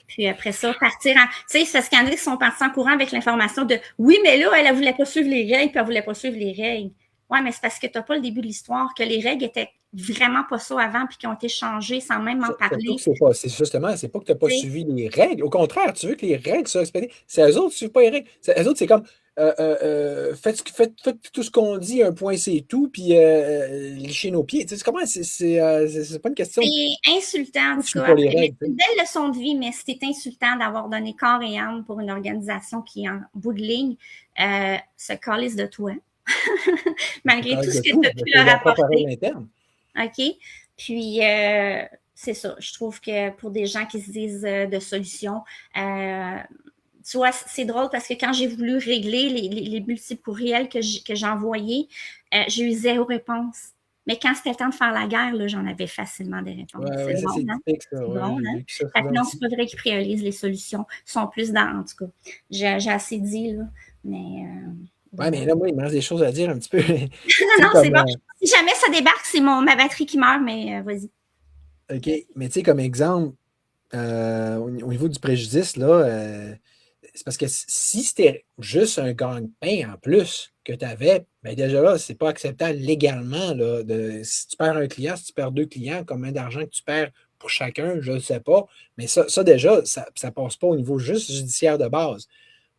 Puis après ça, partir en. Tu sais, parce qu'il y en a qui sont partis en courant avec l'information de oui, mais là, elle ne voulait pas suivre les règles, puis elle ne voulait pas suivre les règles. Ouais, mais c'est parce que tu n'as pas le début de l'histoire, que les règles étaient vraiment pas ça avant, puis qui ont été changées sans même en parler. C'est justement, c'est pas que tu n'as pas suivi les règles. Au contraire, tu veux que les règles soient respectées. C'est eux autres qui ne suivent pas les règles. Eux autres, c'est comme faites tout ce qu'on dit, un point, c'est tout, puis lichez nos pieds. Tu sais, comment c'est pas une question. C'est insultant, en tout cas. C'est une belle leçon de vie, mais c'est insultant d'avoir donné corps et âme pour une organisation qui, en bout de ligne, se calisse de toi. Malgré tout ce que tu as pu leur apporter. OK? Puis, c'est ça. Je trouve que pour des gens qui se disent de solutions, tu vois, c'est drôle parce que quand j'ai voulu régler les multiples courriels que j'ai envoyés, j'ai eu 0 réponse. Mais quand c'était le temps de faire la guerre, là, j'en avais facilement des réponses. Ouais, c'est bon, hein? Typique, ça. C'est bon, hein? Fait que non, c'est pas vrai qu'ils priorisent les solutions. Ils sont plus dans, en tout cas. J'ai assez dit, là, mais Ouais, mais de... là, moi, il me reste des choses à dire un petit peu. Tu Non, sais, non, c'est comme, bon. Si jamais ça débarque, c'est ma batterie qui meurt, mais vas-y. OK, mais tu sais, comme exemple, au niveau du préjudice, là, c'est parce que si c'était juste un gagne-pain en plus que tu avais, bien déjà là, c'est pas acceptable légalement. Là, si tu perds un client, si tu perds deux clients, combien d'argent que tu perds pour chacun, je ne sais pas. Mais ça déjà, ça ne passe pas au niveau juste judiciaire de base.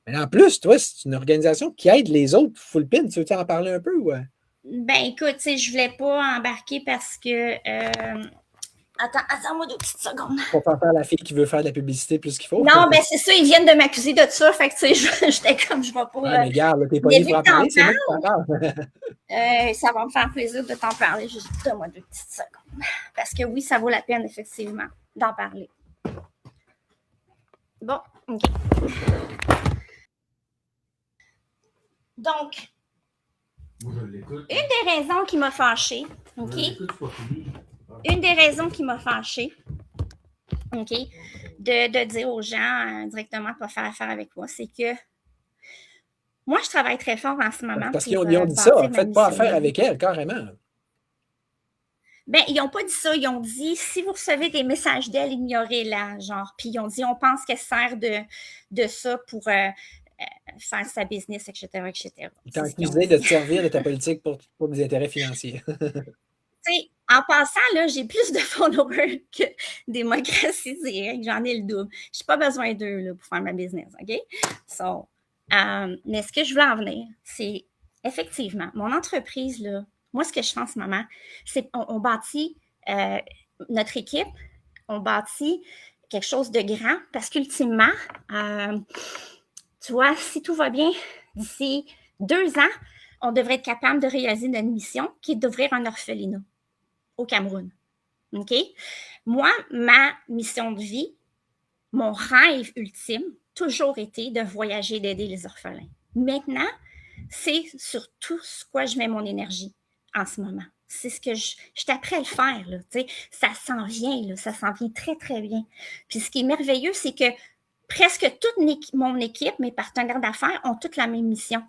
Mais en plus, toi, c'est une organisation qui aide les autres full pin. Tu veux en parler un peu? Ouais? Ben écoute, tu sais, je voulais pas embarquer parce que attends-moi 2 petites secondes. Pour pas faire la fille qui veut faire de la publicité plus qu'il faut. Non, ben c'est ça, ils viennent de m'accuser de ça. Fait que tu sais, j'étais comme je vais Ouais, pas. mais regarde, t'es Mais pogné vu pour que en t'en parler, c'est moi qui t'en parle. ça va me faire plaisir de t'en parler. Juste donne-moi 2 petites secondes. Parce que oui, ça vaut la peine, effectivement, d'en parler. Bon, OK. Donc, une des raisons qui m'a fâchée, OK? Une des raisons qui m'a fâchée, OK, de dire aux gens directement de ne pas faire affaire avec moi, c'est que moi, je travaille très fort en ce moment Parce qu'ils pour ont dit ça, bâtir ma faites pas mission de affaire vie. avec elle, carrément. Ben, ils n'ont pas dit ça. Ils ont dit, si vous recevez des messages d'elle, ignorez-la, genre. Puis ils ont dit, on pense qu'elle sert de ça pour faire sa business, etc., etc. Ils t'ont C'est ce qu'ils ont accusé dit. de te servir de ta politique pour des intérêts financiers. T'sais, en passant, là, j'ai plus de followers que démocratie directe. J'en ai le double. Je n'ai pas besoin d'eux là, pour faire ma business, OK? So, mais ce que je veux en venir, c'est effectivement, mon entreprise, là, moi, ce que je fais en ce moment, c'est on bâtit notre équipe, on bâtit quelque chose de grand parce qu'ultimement, tu vois, si tout va bien, d'ici 2 ans, on devrait être capable de réaliser notre mission qui est d'ouvrir un orphelinat au Cameroun. OK? Moi, ma mission de vie, mon rêve ultime, toujours été de voyager, d'aider les orphelins. Maintenant, c'est sur tout ce quoi je mets mon énergie en ce moment. C'est ce que je suis après à le faire. Là, ça s'en vient, là, ça s'en vient très, très bien. Puis ce qui est merveilleux, c'est que presque toute mon équipe, mes partenaires d'affaires, ont toutes la même mission.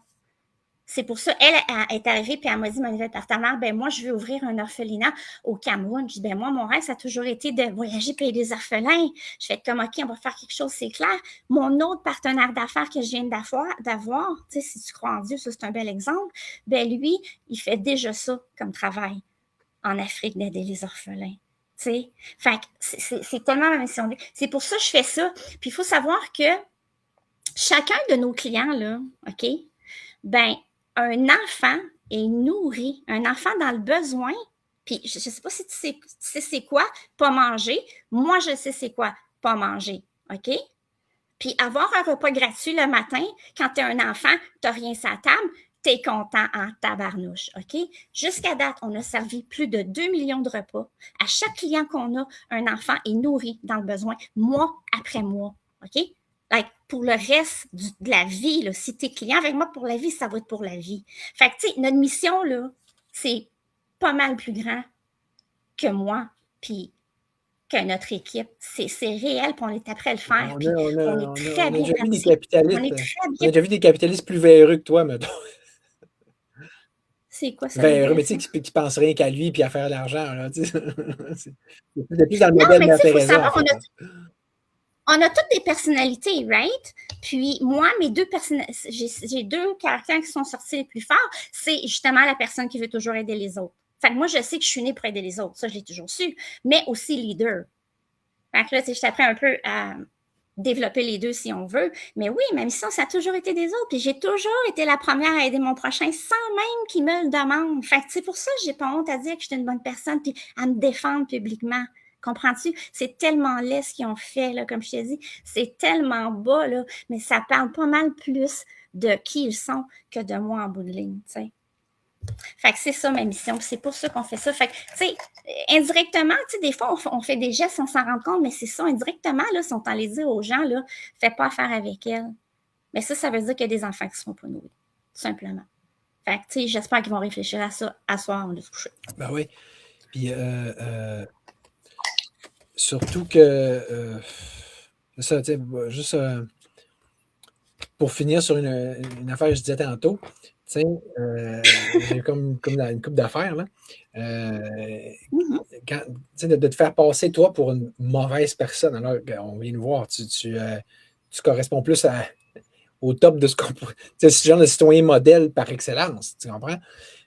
C'est pour ça, elle est arrivée puis elle m'a dit, ma nouvelle partenaire, ben moi, je veux ouvrir un orphelinat au Cameroun. Je dis, ben moi, mon rêve, ça a toujours été de voyager payer des orphelins. Je fais comme, OK, on va faire quelque chose, c'est clair. Mon autre partenaire d'affaires que je viens d'avoir, tu sais, si tu crois en Dieu, ça, c'est un bel exemple, ben lui, il fait déjà ça comme travail en Afrique, d'aider les orphelins. T'sais? Fait que c'est tellement ma mission. C'est pour ça que je fais ça. Puis il faut savoir que chacun de nos clients, là, OK, ben, un enfant est nourri, un enfant dans le besoin, puis je ne sais pas si tu sais c'est quoi, pas manger. Moi, je sais c'est quoi, pas manger. OK? Puis avoir un repas gratuit le matin, quand tu es un enfant, tu n'as rien sur la table, tu es content en tabarnouche. OK? Jusqu'à date, on a servi plus de 2 millions de repas. À chaque client qu'on a, un enfant est nourri dans le besoin, mois après mois. OK? Like, pour le reste de la vie, là, si tu es client avec moi pour la vie, ça va être pour la vie. Fait que, tu sais, notre mission, là, c'est pas mal plus grand que moi, puis que notre équipe. C'est réel, puis on est après à le faire, puis on est très bien parti. On est très On bien. a déjà vu des capitalistes plus véreux que toi, mettons. C'est quoi ça veut Véreux, dire, mais ça? tu sais, qui pensent rien qu'à lui puis à faire de l'argent. Là, tu sais. C'est plus dans le Non, modèle mais tu Mère sais, il faut Teresa, en savoir, fait. on a toutes des personnalités, right? Puis moi, j'ai 2 caractères qui sont sortis les plus forts. C'est justement la personne qui veut toujours aider les autres. Fait que moi, je sais que je suis née pour aider les autres. Ça, je l'ai toujours su. Mais aussi leader. Fait que là, je t'apprends un peu à développer les deux si on veut. Mais oui, ma mission, ça a toujours été des autres. Puis j'ai toujours été la première à aider mon prochain sans même qu'il me le demande. Fait que c'est pour ça que j'ai pas honte à dire que je suis une bonne personne puis à me défendre publiquement. Comprends-tu? C'est tellement laid ce qu'ils ont fait, là, comme je t'ai dit. C'est tellement bas, là, mais ça parle pas mal plus de qui ils sont que de moi en bout de ligne, tu sais. Fait que c'est ça ma mission. C'est pour ça qu'on fait ça. Fait que, tu sais, indirectement, tu sais, des fois, on fait des gestes sans s'en rendre compte, mais c'est ça, indirectement, là, si on t'en les dit aux gens, là, fais pas affaire avec elles. Mais ça veut dire qu'il y a des enfants qui ne sont pas nourris, tout simplement. Fait que, tu sais, j'espère qu'ils vont réfléchir à ça à soir avant de se coucher. Ben oui. Puis, surtout que, c'est ça, tu sais, juste pour finir sur une affaire que je disais tantôt, Tu sais, j'ai comme dans une couple d'affaires, là. De te faire passer, toi, pour une mauvaise personne, alors qu'on vient de voir, tu corresponds plus au top de ce qu'on peut. C'est ce genre de citoyen modèle par excellence, tu comprends?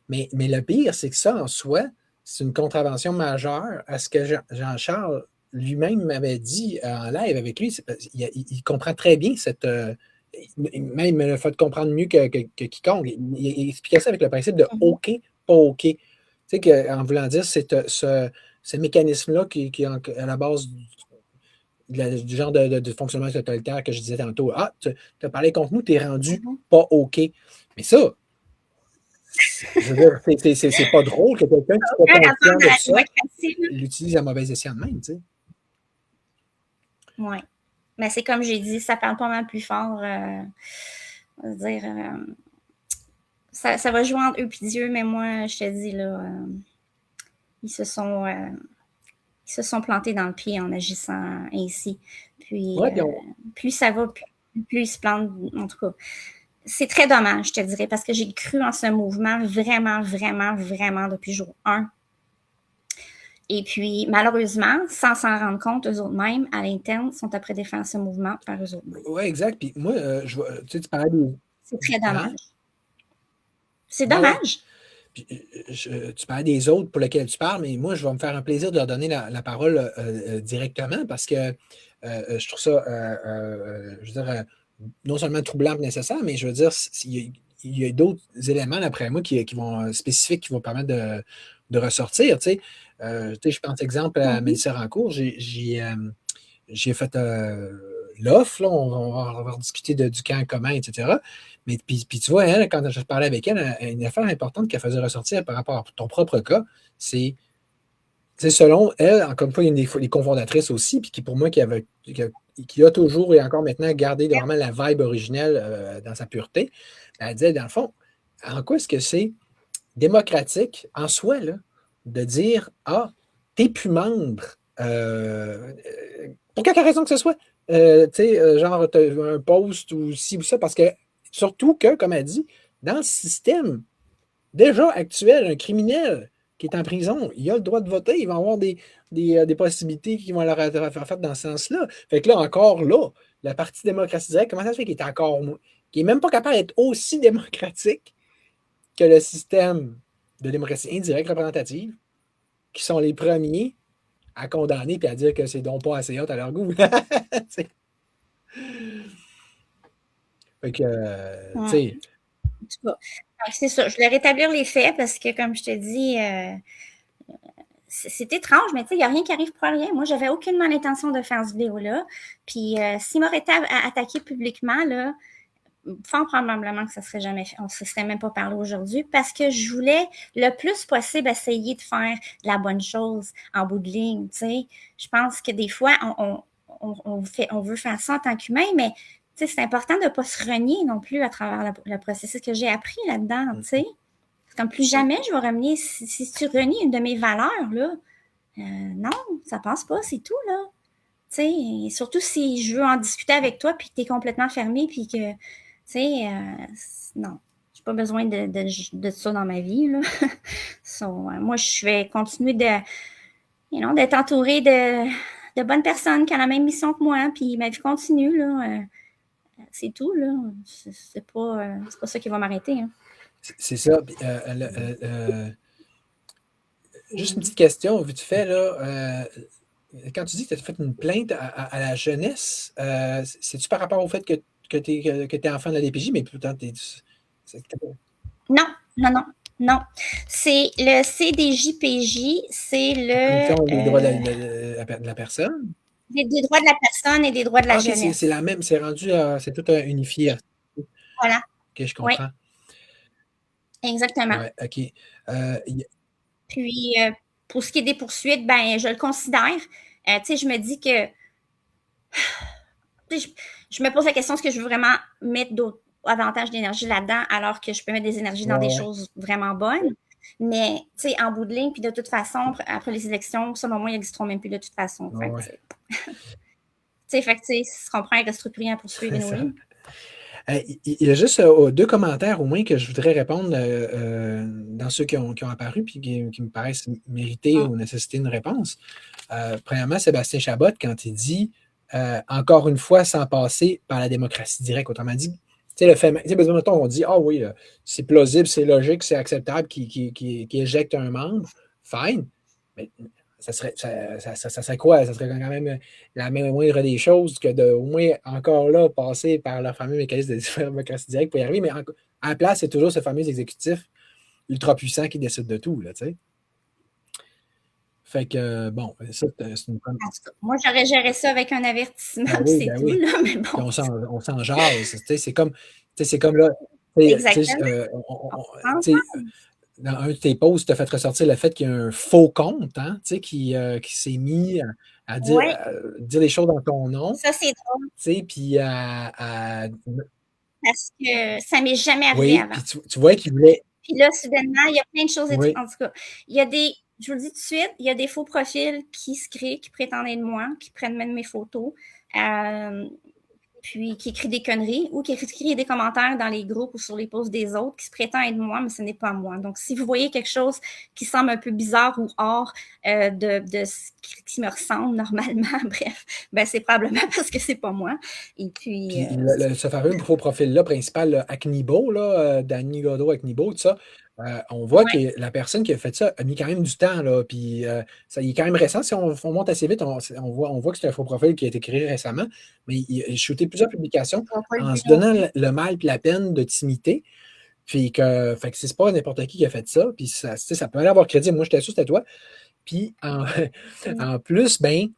Mais le pire, c'est que ça, en soi, c'est une contravention majeure à ce que Jean-Charles lui-même m'avait dit en live avec lui. Il comprend très bien cette. Même il me l'a fait comprendre mieux que quiconque. Il expliquait ça avec le principe de OK, pas OK. Tu sais, en voulant dire, c'est ce mécanisme-là qui est à la base du genre de fonctionnement totalitaire que je disais tantôt. Ah, tu as parlé contre nous, tu es rendu pas OK. Mais ça, je veux dire, c'est pas drôle que quelqu'un qui soit conscient de ça l'utilise à mauvais escient de même, tu sais. Oui. Mais c'est comme j'ai dit, ça parle pas mal plus fort. On va dire, ça va jouer entre eux et Dieu, mais moi, je te dis, là, ils se sont plantés dans le pied en agissant ainsi. Puis, plus ça va, plus ils se plantent. En tout cas, c'est très dommage, je te dirais, parce que j'ai cru en ce mouvement vraiment, vraiment, vraiment depuis jour 1. Et puis, malheureusement, sans s'en rendre compte, eux autres mêmes, à l'interne, sont après défendre ce mouvement par eux autres mêmes. Oui, exact. Puis moi, tu parlais des... C'est très dommage. C'est dommage. Puis, tu parlais des autres pour lesquels tu parles, mais moi, je vais me faire un plaisir de leur donner la parole directement parce que je trouve ça, je veux dire, non seulement troublant et nécessaire, mais je veux dire, il y a d'autres éléments, d'après moi, qui vont spécifiques, qui vont permettre de ressortir. Tu sais, je pense exemple à Mélissa Rancourt, j'ai fait l'offre, on va rediscuter du camp commun, etc. Mais puis tu vois, elle, quand je parlais avec elle, une affaire importante qu'elle faisait ressortir par rapport à ton propre cas, c'est selon elle, encore une fois, il y a des cofondatrices aussi, puis qui pour moi, qui a toujours et encore maintenant gardé vraiment la vibe originelle dans sa pureté. Elle disait, dans le fond, en quoi est-ce que c'est démocratique en soi, là, de dire, ah, t'es plus membre, pour quelque raison que ce soit, genre, un post ou ci ou ça, parce que, surtout que, comme elle dit, dans le système déjà actuel, un criminel qui est en prison, il a le droit de voter, il va avoir des possibilités qui vont leur faire faites dans ce sens-là. Fait que là, encore là, la partie démocratie directe, comment ça se fait qu'il est encore qui n'est même pas capable d'être aussi démocratique que le système de démocratie indirecte représentative, qui sont les premiers à condamner et à dire que c'est donc pas assez haut à leur goût. Fait que, tu sais. En tout cas, c'est ça. Je voulais rétablir les faits parce que, comme je te dis, c'est étrange, mais tu sais, il n'y a rien qui arrive pour rien. Moi, j'avais aucunement l'intention de faire ce vidéo-là. Puis, s'il m'aurait été attaqué publiquement, là, fort probablement que ça serait jamais fait. On ne se serait même pas parlé aujourd'hui parce que je voulais le plus possible essayer de faire la bonne chose en bout de ligne. Tu sais. Je pense que des fois, on veut faire ça en tant qu'humain, mais tu sais, c'est important de ne pas se renier non plus à travers le processus que j'ai appris là-dedans. Tu sais. C'est comme plus jamais je vais renier. Si tu renies une de mes valeurs, là, non, ça passe pas, c'est tout, là. Tu sais, surtout si je veux en discuter avec toi puis que tu es complètement fermé puis que tu sais, non, j'ai pas besoin de ça dans ma vie, là. Moi, je vais continuer d'être entourée de bonnes personnes qui ont la même mission que moi, puis ma vie continue, là. C'est tout, là. C'est pas ça qui va m'arrêter. Hein. C'est ça. Juste une petite question, vite fait, là. Quand tu dis que tu as fait une plainte à la jeunesse, c'est-tu par rapport au fait que tu es enfant de la DPJ, mais pourtant, Non. C'est le CDJPJ, c'est le... des droits de la personne? Des droits de la personne et des droits de la jeunesse. C'est la même, c'est rendu, c'est tout unifié. Voilà. OK, je comprends. Oui. Exactement. Ouais, OK. Puis, pour ce qui est des poursuites, ben, je le considère. Tu sais, je me dis que... Je me pose la question, est-ce que je veux vraiment mettre davantage d'énergie là-dedans alors que je peux mettre des énergies dans des choses vraiment bonnes? Mais, tu sais, en bout de ligne, puis de toute façon, après les élections, selon moi, ils n'existeront même plus de toute façon. Tu sais, fait que, tu sais, si tu comprends, il ne reste plus rien à poursuivre. Il y a juste deux commentaires au moins que je voudrais répondre dans ceux qui ont apparu puis qui me paraissent mériter ou nécessiter une réponse. Premièrement, Sébastien Chabot, quand il dit encore une fois, sans passer par la démocratie directe, autrement dit, tu sais, le fait, mettons, on dit, ah oui, c'est plausible, c'est logique, c'est acceptable qu'il éjecte un membre, fine, mais ça serait quoi? Ça serait quand même la moindre des choses que de, au moins, encore là, passer par le fameux mécanisme de démocratie directe pour y arriver, mais à la place, c'est toujours ce fameux exécutif ultra puissant qui décide de tout, là, tu sais. Fait que, bon, ça, c'est une bonne. Moi, j'aurais géré ça avec un avertissement, Ben puis oui, c'est ben tout, oui. là, mais Puis bon. on s'en jase. C'est comme là. Exactement. Dans un de tes posts, tu as fait ressortir le fait qu'il y a un faux compte qui s'est mis à dire, Oui, dire les choses dans ton nom. ça, c'est drôle Puis parce que ça m'est jamais arrivé oui, avant. puis tu vois qu'il voulait. Puis là, soudainement, il y a plein de choses. Oui. En tout cas, il y a des, je vous le dis tout de suite, il y a des faux profils qui se créent, qui prétendent être moi, qui prennent même mes photos. Puis qui écrit des conneries ou qui écrit des commentaires dans les groupes ou sur les posts des autres qui se prétend être moi, mais ce n'est pas moi. Donc, si vous voyez quelque chose qui semble un peu bizarre ou hors de ce qui me ressemble normalement, bref, ben c'est probablement parce que c'est pas moi. Et puis ce fameux faux profil-là principal, là, Aknibo, Danny Godot Aknibo, tout ça, on voit que la personne qui a fait ça a mis quand même du temps, là, puis ça il est quand même récent. Si on monte assez vite, on voit que c'est un faux profil qui a été créé récemment, mais il a shooté plusieurs publications en se donnant le mal et la peine de t'imiter. Puis fait que c'est pas n'importe qui a fait ça, puis ça peut aller avoir crédit. Moi, j'étais sûr que c'était toi. Puis en plus, ben,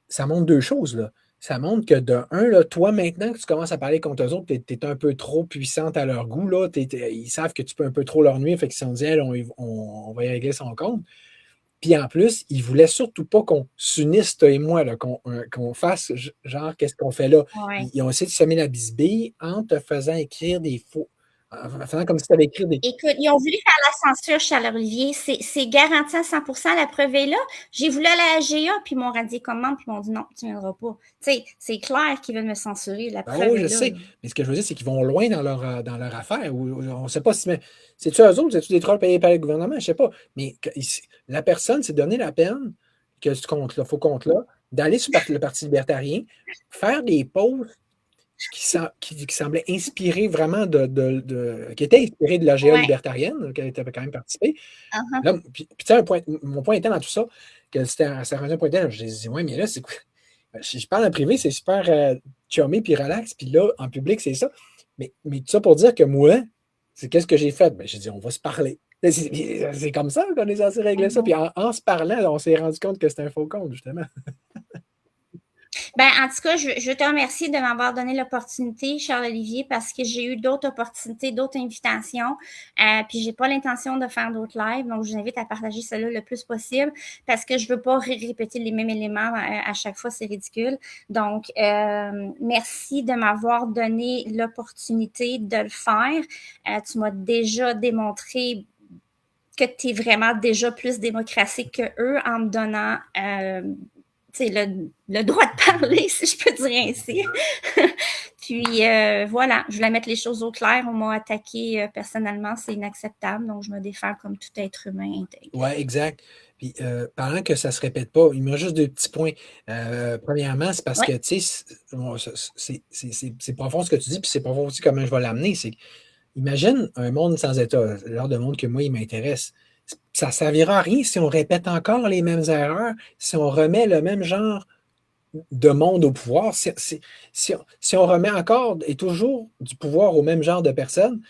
ça montre deux choses, là. Ça montre que de un, là, toi, maintenant que tu commences à parler contre eux autres, tu es un peu trop puissante à leur goût. Là, ils savent que tu peux un peu trop leur nuire. Fait qu'ils se sont dit, elle, on va y régler son compte. Puis en plus, ils ne voulaient surtout pas qu'on s'unisse, toi et moi, qu'on fasse genre, qu'est-ce qu'on fait là. Ouais. Ils ont essayé de semer la bisbille en te faisant écrire des faux. En faisant comme si tu avais écrit des. Écoute, ils ont voulu faire la censure, Charles-Olivier. C'est garanti à 100%, la preuve est là. J'ai voulu aller à la GA, puis ils m'ont radié commande, puis ils m'ont dit non, tu ne viendras pas. Tu sais, c'est clair qu'ils veulent me censurer. La preuve oui, est je là. sais. Mais ce que je veux dire, c'est qu'ils vont loin dans leur affaire. On ne sait pas si. C'est-tu eux autres, c'est-tu des trolls payés par le gouvernement? Je ne sais pas. Mais la personne s'est donné la peine que ce compte-là, faux compte-là, d'aller sur le Parti libertarien, faire des posts qui semblaient inspirés vraiment qui étaient inspirés de la GA libertarienne, laquelle elle avait quand même participé. Là, puis tu sais, mon point était dans tout ça, que c'était un point tel, je disais, ouais, mais là, c'est quoi? Je parle en privé, c'est super chumé puis relax, puis là, en public, c'est ça. Mais tout ça pour dire que moi, c'est qu'est-ce que j'ai fait? Ben, j'ai dit, on va se parler. C'est comme ça qu'on est censé régler ça. Puis en se parlant, on s'est rendu compte que c'était un faux compte, justement. Ben, en tout cas, je te remercie de m'avoir donné l'opportunité, Charles-Olivier, parce que j'ai eu d'autres opportunités, d'autres invitations. Puis j'ai pas l'intention de faire d'autres lives. Donc, je vous invite à partager cela le plus possible parce que je veux pas répéter les mêmes éléments à chaque fois, c'est ridicule. Donc, merci de m'avoir donné l'opportunité de le faire. Tu m'as déjà démontré que tu es vraiment déjà plus démocratique que eux en me donnant le droit de parler, si je peux dire ainsi. Puis voilà, je voulais mettre les choses au clair. On m'a attaqué personnellement, c'est inacceptable. Donc, je me défends comme tout être humain intègre. Oui, exact. Puis, pendant que ça ne se répète pas, il me reste juste deux petits points. Premièrement, c'est parce que, tu sais, c'est profond ce que tu dis, puis c'est profond aussi comment je vais l'amener. C'est imagine un monde sans État, le genre de monde que moi, il m'intéresse. Ça ne servira à rien si on répète encore les mêmes erreurs, si on remet le même genre de monde au pouvoir, si on remet encore et toujours du pouvoir au même genre de personnes.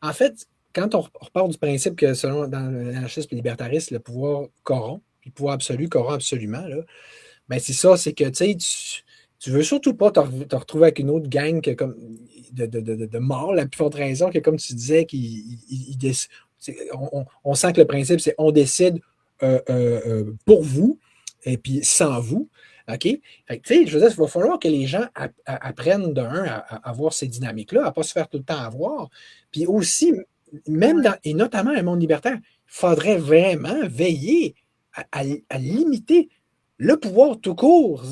En fait, quand on repart du principe que selon dans l'anarchisme et le libertarisme, le pouvoir corrompt, puis le pouvoir absolu corrompt absolument, là, ben c'est ça, c'est que tu veux surtout pas te retrouver avec une autre gang que, comme, de morts, la plus forte raison que, comme tu disais, on sent que le principe, c'est on décide pour vous et puis sans vous. OK? Fait que, je veux dire, il va falloir que les gens apprennent à avoir ces dynamiques-là, à ne pas se faire tout le temps avoir. Puis aussi, même et notamment un monde libertaire, il faudrait vraiment veiller à limiter le pouvoir tout court.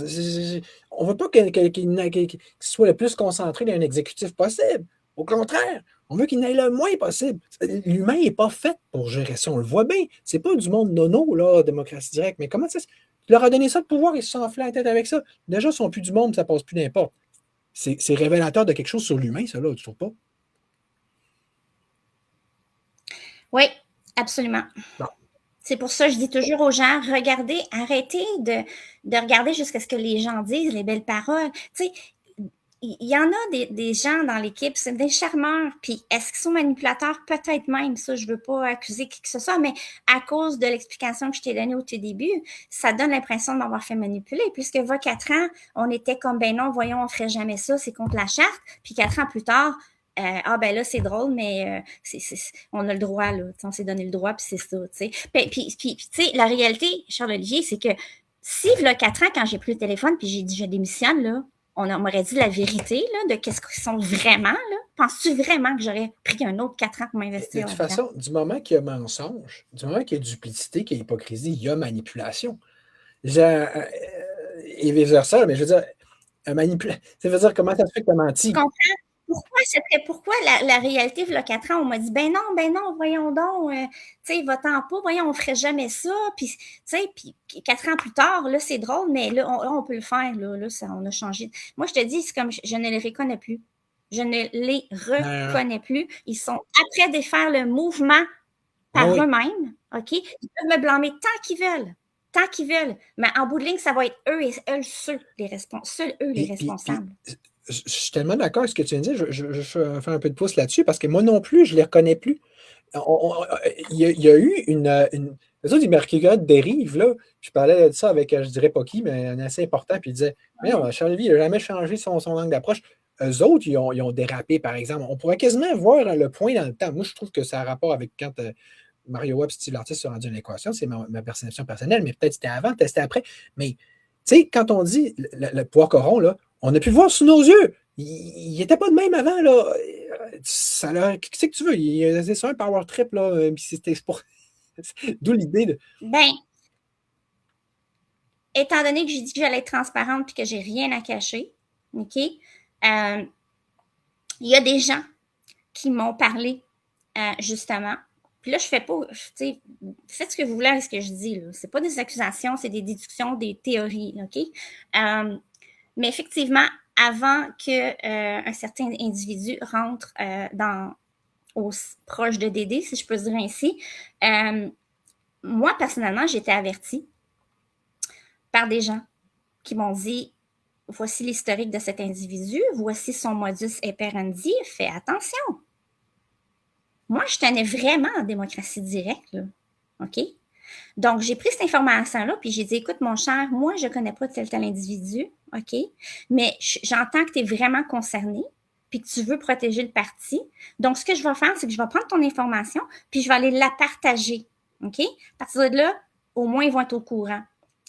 On ne veut pas qu'il soit le plus concentré dans un exécutif possible. Au contraire, on veut qu'il n'aille le moins possible. L'humain n'est pas fait pour gérer ça, on le voit bien. C'est pas du monde nono, là, démocratie directe. Mais comment ça se... Tu leur as donné ça de pouvoir, ils se sont enflés la tête avec ça. Déjà, ils sont plus du monde, ça passe plus n'importe. C'est révélateur de quelque chose sur l'humain, ça, là, tu trouves pas? Oui, absolument. Bon. C'est pour ça que je dis toujours aux gens, regardez, arrêtez de regarder jusqu'à ce que les gens disent, les belles paroles. Tu sais, il y en a des gens dans l'équipe, c'est des charmeurs, puis est-ce qu'ils sont manipulateurs? Peut-être même, ça, je ne veux pas accuser qui que ce soit, mais à cause de l'explication que je t'ai donnée au tout début, ça donne l'impression de m'avoir fait manipuler, puisque 4 ans, on était comme, ben non, voyons, on ne ferait jamais ça, c'est contre la charte, puis 4 ans plus tard, ben là, c'est drôle, mais on a le droit, là, on s'est donné le droit, puis c'est ça, tu sais. Puis tu sais, la réalité, Charles-Olivier, c'est que si, il y a 4 ans, quand j'ai pris le téléphone, puis j'ai dit, je démissionne, là, on m'aurait dit la vérité là, de qu'est-ce qu'ils sont vraiment. Là. Penses-tu vraiment que j'aurais pris un autre 4 ans pour m'investir? De toute façon, du moment qu'il y a mensonge, du moment qu'il y a duplicité, qu'il y a hypocrisie, il y a manipulation. Et vice-versa, mais je veux dire, ça veut dire comment ça se fait que tu as menti? Je comprends. Pourquoi la réalité, il y a 4 ans, on m'a dit, ben non, voyons donc, tu sais, va-t'en pas, voyons, on ferait jamais ça. Puis, tu sais, puis 4 ans plus tard, là, c'est drôle, mais là, on peut le faire, là, ça, on a changé. Moi, je te dis, c'est comme, je ne les reconnais plus. Je ne les reconnais plus. Ils sont après de faire le mouvement par eux-mêmes, OK? Ils peuvent me blâmer tant qu'ils veulent. Tant qu'ils veulent. Mais en bout de ligne, ça va être eux les responsables. Je suis tellement d'accord avec ce que tu viens de dire. Je fais un peu de pouce là-dessus parce que moi non plus, je ne les reconnais plus. Il y a eu eux autres, ils marquaient de dérive, là. Je parlais de ça avec, je ne dirais pas qui, mais un assez important, puis il disait, mais Charles-Olivier, il n'a jamais changé son angle d'approche. Eux autres, ils ont dérapé, par exemple. On pourrait quasiment voir le point dans le temps. Moi, je trouve que ça a rapport avec quand Mario Webb et Steve Lartis se sont rendus à l'équation. C'est ma perception personnelle, mais peut-être c'était avant, peut-être c'était après. Mais, tu sais, quand on dit le poids coron, là, on a pu le voir sous nos yeux. Il n'était pas de même avant, là. Ça qu'est-ce que tu veux? C'est ça un power trip, là. D'où l'idée de. Ben, étant donné que j'ai dit que j'allais être transparente et que j'ai rien à cacher, OK? Il y a des gens qui m'ont parlé, justement. Puis là, je fais pas, tu sais, faites ce que vous voulez avec ce que je dis, là. C'est pas des accusations, c'est des déductions, des théories, OK? Mais effectivement, avant qu'un certain individu rentre proche de Dédé, si je peux dire ainsi, moi, personnellement, j'ai été avertie par des gens qui m'ont dit, voici l'historique de cet individu, voici son modus operandi, fais attention. Moi, je tenais vraiment en démocratie directe, là. OK? Donc, j'ai pris cette information-là, puis j'ai dit, écoute, mon cher, moi, je ne connais pas tel individu, OK? Mais j'entends que tu es vraiment concerné, puis que tu veux protéger le parti. Donc, ce que je vais faire, c'est que je vais prendre ton information, puis je vais aller la partager, OK? À partir de là, au moins, ils vont être au courant.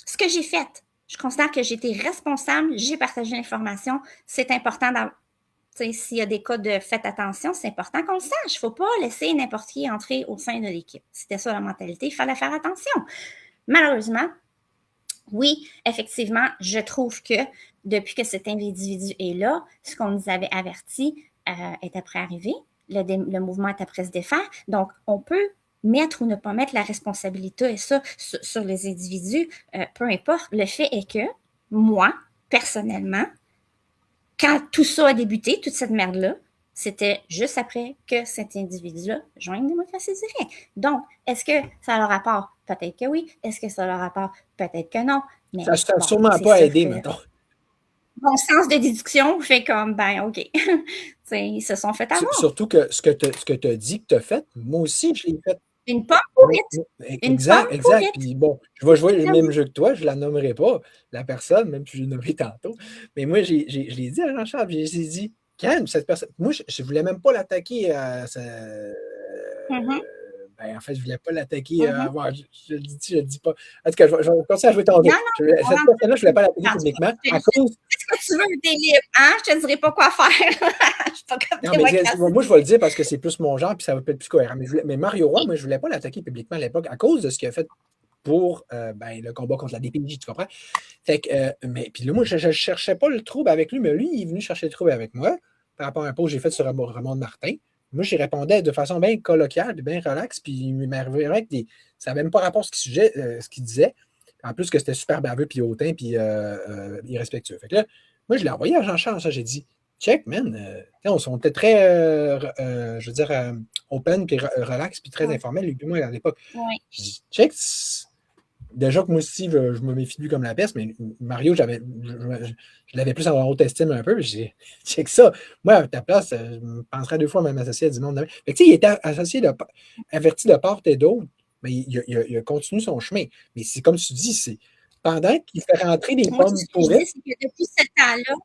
Ce que j'ai fait, je considère que j'ai été responsable, j'ai partagé l'information. C'est important s'il y a des cas de faites attention, c'est important qu'on le sache. Il ne faut pas laisser n'importe qui entrer au sein de l'équipe. C'était ça la mentalité, il fallait faire attention. Malheureusement, oui, effectivement, je trouve que depuis que cet individu est là, ce qu'on nous avait averti est après arrivé. Le mouvement est après se défaire. Donc, on peut mettre ou ne pas mettre la responsabilité et ça sur les individus, peu importe. Le fait est que moi, personnellement, quand tout ça a débuté, toute cette merde-là, c'était juste après que cet individu-là joigne Démocratie directe. Donc, est-ce que ça a le rapport? Peut-être que oui. Est-ce que ça a le rapport? Peut-être que non. Mais ça ne sûrement pas aidé, mettons. Mon sens de déduction fait comme, ben, OK. Ils se sont fait avoir. Surtout que ce que tu as dit que tu as fait, moi aussi, je l'ai fait. Une pomme pourrite. Exact. Puis bon, je vais jouer le même jeu que toi, je ne la nommerai pas, la personne, même si je l'ai nommée tantôt. Mais moi, je l'ai dit à Jean-Charles, j'ai dit, calme, cette personne. Moi, je ne voulais même pas l'attaquer à ben, en fait, je ne voulais pas l'attaquer. Je le dis pas. En tout cas, je vais continuer à jouer ton jeu. Cette personne-là, je ne voulais pas l'attaquer publiquement. À cause. Est-ce que tu veux, t'es libre, hein? Je ne te dirai pas quoi faire. Je suis pas comme non, moi, je vais le dire parce que c'est plus mon genre, puis ça va peut-être plus cohérent. Mais Mario Roy, moi, je ne voulais pas l'attaquer publiquement à l'époque à cause de ce qu'il a fait pour le combat contre la DPJ, tu comprends? Fait que, mais puis là, moi, je ne cherchais pas le trouble avec lui, mais lui, il est venu chercher le trouble avec moi par rapport à un post que j'ai fait sur Raymond Martin. Moi, j'y répondais de façon bien colloquiale, bien relaxe, puis il m'arrivait que ça n'avait même pas rapport à ce qu'il disait. En plus que c'était super baveux, puis hautain, puis irrespectueux. Fait que là, moi, je l'ai envoyé à Jean-Charles, ça, j'ai dit, check, man, on était très, je veux dire, open, puis relax, puis très informel, lui, puis moi, à l'époque. Ouais. Je dis, check, déjà que moi aussi, je me méfie de lui comme la peste, mais Mario, je l'avais plus en haute estime un peu, puis j'ai check ça. Moi, à ta place, je me penserais 2 fois à m'associer à du monde. Fait que, tu sais, il était averti de part et d'autre, mais il a continué son chemin. Mais c'est comme tu dis, c'est pendant qu'il fait rentrer des Moi, pommes ce que je pourries. dis, c'est que depuis ce temps-là,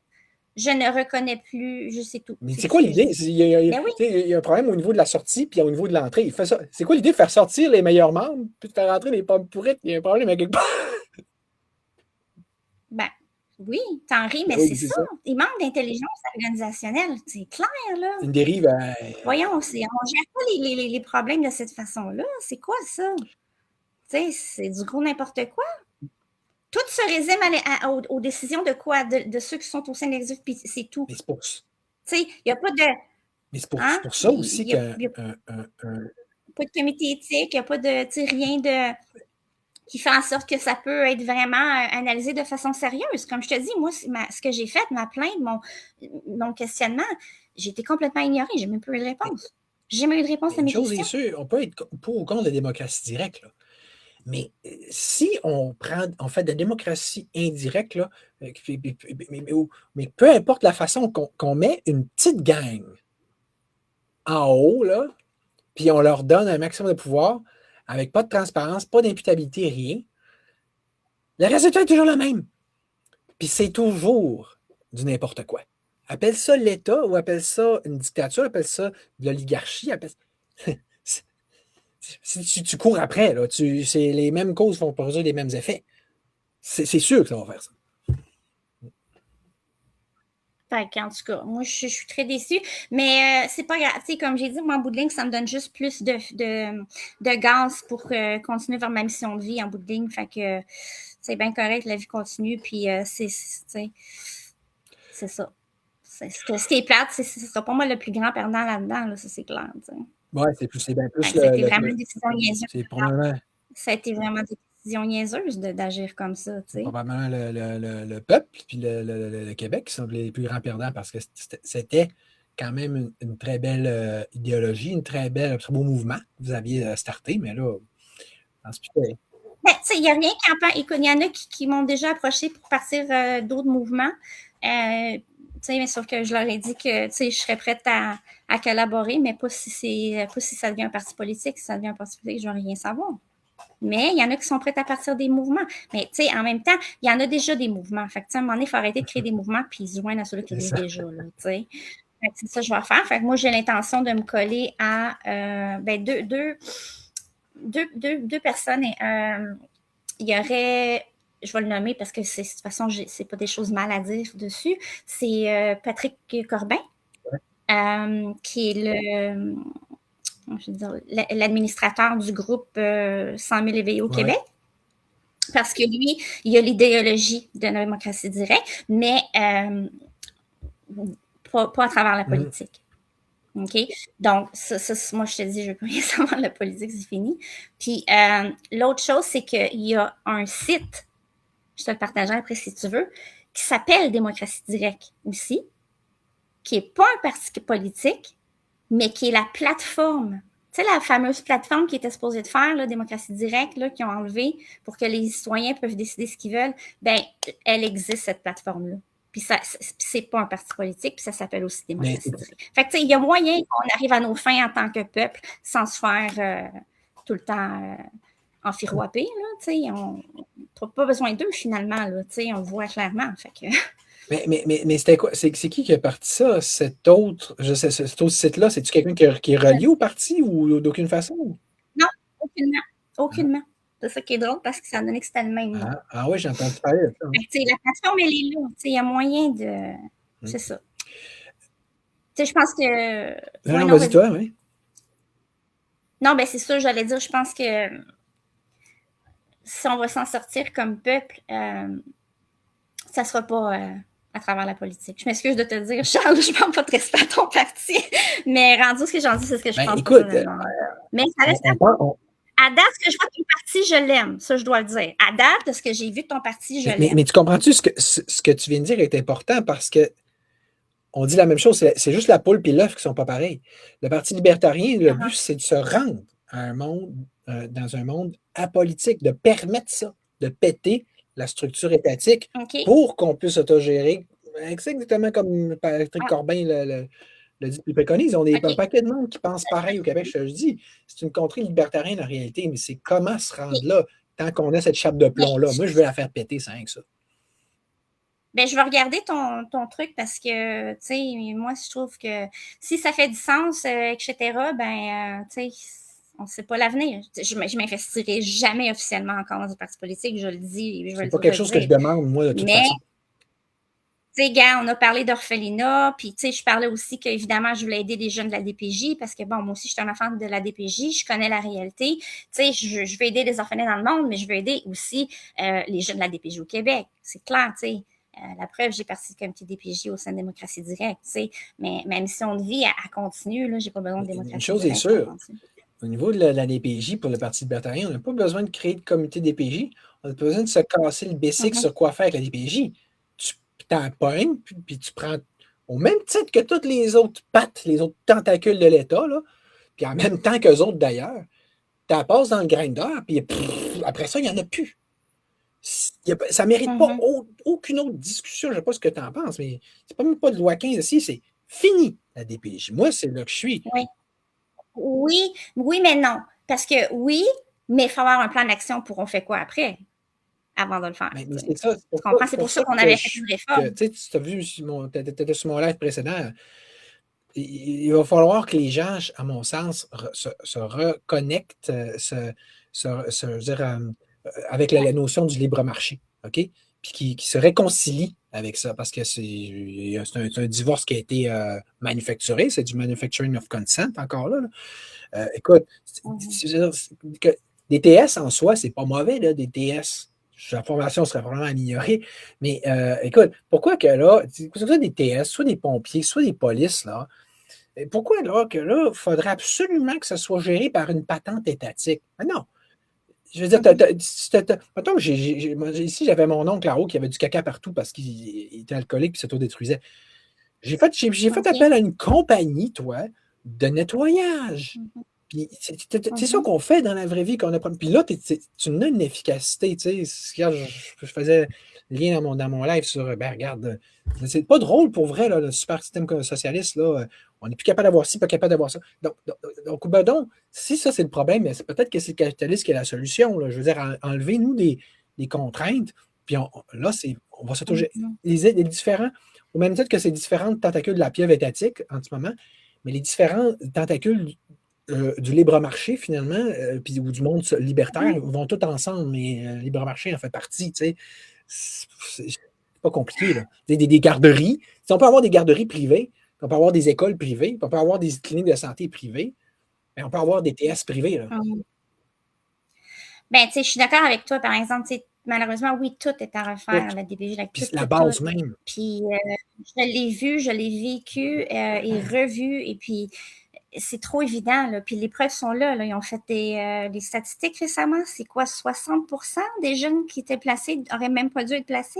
je ne reconnais plus, je sais tout. Mais c'est quoi l'idée? Il y a un problème au niveau de la sortie puis au niveau de l'entrée. C'est quoi l'idée de faire sortir les meilleurs membres puis de faire rentrer des pommes pourrites? Il y a un problème à quelque part. Ben, oui, t'en ris, mais Oui, c'est ça. Il manque d'intelligence organisationnelle. C'est clair, là. Une dérive. Voyons, on ne gère pas les problèmes de cette façon-là. C'est quoi ça? Tu sais, c'est du gros n'importe quoi. Tout se résume aux décisions de quoi? De ceux qui sont au sein de l'exécutif, puis c'est tout. Mais c'est pour ça. Tu sais, il n'y a pas de. Mais c'est pour ça aussi qu'il n'y a pas de comité éthique, il n'y a pas de, tu sais, rien de qui fait en sorte que ça peut être vraiment analysé de façon sérieuse. Comme je te dis, moi, ce que j'ai fait, ma plainte, mon questionnement, j'ai été complètement ignorée. J'ai même pas eu de réponse. J'ai jamais eu de réponse à mes questions. Une chose est sûre, on peut être pour ou contre la démocratie directe, là. Mais si on fait de la démocratie indirecte, là, mais peu importe la façon qu'on met une petite gang en haut, là, puis on leur donne un maximum de pouvoir, avec pas de transparence, pas d'imputabilité, rien, le résultat est toujours le même. Puis c'est toujours du n'importe quoi. Appelle ça l'État ou appelle ça une dictature, appelle ça de l'oligarchie, si tu cours après, là, les mêmes causes vont produire les mêmes effets. C'est sûr que ça va faire ça. En tout cas, moi, je suis très déçue. Mais c'est pas grave. Tu sais, comme j'ai dit, moi, en bout de ligne, ça me donne juste plus de gaz pour continuer vers ma mission de vie en bout de ligne. Fait que c'est bien correct, la vie continue. Puis c'est ça. Ce qui est plate, ce sera pas moi le plus grand perdant là-dedans, là, ça c'est clair. Oui, c'est bien plus ça a été vraiment une décision niaiseuse. C'est probablement. Ça a été vraiment des décisions niaiseuses d'agir comme ça. Probablement le peuple puis le Québec qui sont les plus grands perdants parce que c'était quand même une très belle idéologie, un très beau mouvement que vous aviez starté, mais là, je pense que il n'y a rien qui empêche. Il y en a qui m'ont déjà approché pour partir d'autres mouvements. Mais sauf que je leur ai dit que je serais prête à collaborer, mais pas si ça devient un parti politique. Si ça devient un parti politique, je ne veux rien savoir. Mais il y en a qui sont prêts à partir des mouvements. Mais en même temps, il y en a déjà des mouvements. Fait que, à un moment donné, il faut arrêter de créer des mouvements puis se joindre à ceux-là qui existent déjà. Là, c'est ça que je vais faire. Fait que moi, j'ai l'intention de me coller à deux personnes. Il y aurait, je vais le nommer parce que de toute façon, c'est pas des choses mal à dire dessus. C'est Patrick Corbin, qui est l'administrateur du groupe 100 000 éveillés au Québec. Parce que lui, il a l'idéologie de la démocratie directe, mais pas à travers la politique. OK? Donc, moi, je te dis, je ne veux plus rien savoir de la politique, c'est fini. Puis, l'autre chose, c'est qu'il y a un site, je te le partagerai après si tu veux, qui s'appelle Démocratie directe aussi, qui n'est pas un parti politique, mais qui est la plateforme. Tu sais, la fameuse plateforme qui était supposée de faire, là, Démocratie directe, là, qui ont enlevé pour que les citoyens peuvent décider ce qu'ils veulent, ben, elle existe, cette plateforme-là. Puis c'est pas un parti politique, puis ça s'appelle aussi Démocratie directe. Fait que, tu sais, il y a moyen qu'on arrive à nos fins en tant que peuple sans se faire tout le temps enfiroiper, là, tu sais. On n'a pas besoin d'eux, finalement, là, tu sais, on le voit clairement, fait que... Mais c'était quoi? C'est qui a parti ça? Cet autre site-là, c'est-tu quelqu'un qui est relié au parti ou d'aucune façon? Non, aucunement. Aucunement. C'est ça qui est drôle parce que ça donnait que c'était le même. Ah oui, j'ai entendu parler de ça. La plateforme, elle est là. Il y a moyen de. C'est ça. Je pense que. Non, vas-y, toi, oui. Non, ben c'est ça, j'allais dire. Je pense que si on va s'en sortir comme peuple, ça ne sera pas à travers la politique. Je m'excuse de te dire, Charles, je ne parle pas de respect à ton parti, mais rendu ce que j'en dis, c'est ce que je pense écoute, personnellement. Mais ça reste à date, ce que je vois de ton parti, je l'aime. Ça, je dois le dire. À date, de ce que j'ai vu de ton parti, je l'aime. Mais tu comprends-tu ce que tu viens de dire est important parce que on dit la même chose, c'est juste la poule et l'œuf qui ne sont pas pareils. Le Parti libertarien, le but, c'est de se rendre à un monde, dans un monde apolitique, de permettre ça, de péter la structure étatique pour qu'on puisse autogérer. C'est exactement comme Patrick Corbin le dit, il préconise. On est un paquet de monde qui pense pareil au Québec, je te le dis. C'est une contrée libertarienne en réalité, mais c'est comment se rendre là tant qu'on a cette chape de plomb-là. Moi, je veux la faire péter, c'est rien que ça. Ben, je vais regarder ton truc parce que, tu sais, moi, je trouve que si ça fait du sens, etc., tu sais, on ne sait pas l'avenir. Je ne m'investirai jamais officiellement encore dans un parti politique, je le dis. C'est pas quelque chose que je demande, moi, de toute façon. Tu sais, gars, on a parlé d'orphelinat, puis tu sais, je parlais aussi qu'évidemment, je voulais aider les jeunes de la DPJ parce que, bon, moi aussi, je suis un enfant de la DPJ, je connais la réalité. Tu sais, je veux aider les orphelins dans le monde, mais je veux aider aussi les jeunes de la DPJ au Québec. C'est clair, tu sais. La preuve, j'ai parti du comité DPJ au sein de Démocratie Directe, tu sais. Mais ma mission de vie, elle continue, là. J'ai pas besoin de Démocratie Directe. Une chose est sûre, au niveau de la DPJ pour le Parti libertarien, on n'a pas besoin de créer de comité DPJ. On a besoin de se casser le basic sur quoi faire avec la DPJ. Tu t'en pognes, puis tu prends au même titre que toutes les autres pattes, les autres tentacules de l'État, là, puis en même temps qu'eux autres d'ailleurs, tu la passes dans le grinder, puis après ça, il n'y en a plus. Ça ne mérite pas aucune autre discussion. Je ne sais pas ce que tu en penses, mais c'est pas même pas de loi 15 ici, c'est fini la DPJ. Moi, c'est là que je suis. Oui, mais non. Parce que oui, mais il faut avoir un plan d'action pour on fait quoi après, avant de le faire. Mais c'est ça. Tu comprends? C'est pour ça qu'on avait fait une réforme. Tu as vu, tu étais sur mon live précédent. Il va falloir que les gens, à mon sens, se reconnectent, je veux dire, avec la notion du libre marché, OK? Puis qui se réconcilient avec ça, parce que c'est un divorce qui a été manufacturé, c'est du manufacturing of consent encore là. Écoute, des TS en soi, c'est pas mauvais, là, des TS. La formation serait probablement améliorée, mais écoute, pourquoi que là, soit des TS, soit des pompiers, soit des polices, là, pourquoi là, il faudrait absolument que ça soit géré par une patente étatique? Ah non. Je veux dire, mettons que ici, j'avais mon oncle là-haut qui avait du caca partout parce qu'il était alcoolique et s'autodétruisait. J'ai fait appel à une compagnie, toi, de nettoyage. Puis c'est ça qu'on fait dans la vraie vie qu'on apprend. Puis là, tu as une efficacité. Tu sais, je faisais lien dans mon live sur, regarde, c'est pas drôle pour vrai, là, le super système socialiste, là, on n'est plus capable d'avoir ci, pas capable d'avoir ça. Donc, si ça, c'est le problème, c'est peut-être que c'est le capitalisme qui est la solution. Là. Je veux dire, enlevez-nous des contraintes, puis là, on va s'auto-gérer. Les différents, au même titre que ces différentes tentacules de la pieuvre étatique en ce moment, mais les différents tentacules du libre marché, finalement, puis ou du monde libertaire, vont tous ensemble, mais le libre marché en fait partie, tu sais. C'est pas compliqué, là. Des garderies. Si on peut avoir des garderies privées, on peut avoir des écoles privées, on peut avoir des cliniques de santé privées, mais on peut avoir des TS privés, là. Ben, tu sais, je suis d'accord avec toi, par exemple, malheureusement, oui, tout est à refaire, la DPJ. Puis la base même. Puis je l'ai vu, je l'ai vécu et revu, et puis c'est trop évident, là. Puis les preuves sont là. Ils ont fait des statistiques récemment. C'est quoi, 60% des jeunes qui étaient placés n'auraient même pas dû être placés?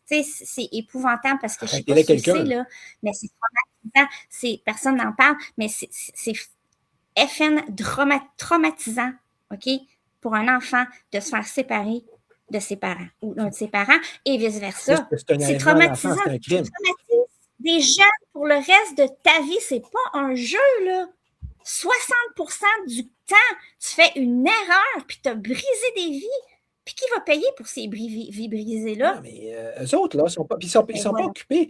Tu sais, c'est épouvantable parce que je sais pas si tu sais, là, mais c'est traumatisant. Personne n'en parle, mais c'est FN traumatisant, OK, pour un enfant de se faire séparer de ses parents ou d'un de ses parents et vice-versa. C'est traumatisant. C'est un crime. Des jeunes pour le reste de ta vie, c'est pas un jeu, là. 60% du temps, tu fais une erreur, puis tu as brisé des vies. Puis qui va payer pour ces vies brisées-là? Non, mais eux autres, là, ils sont pas occupés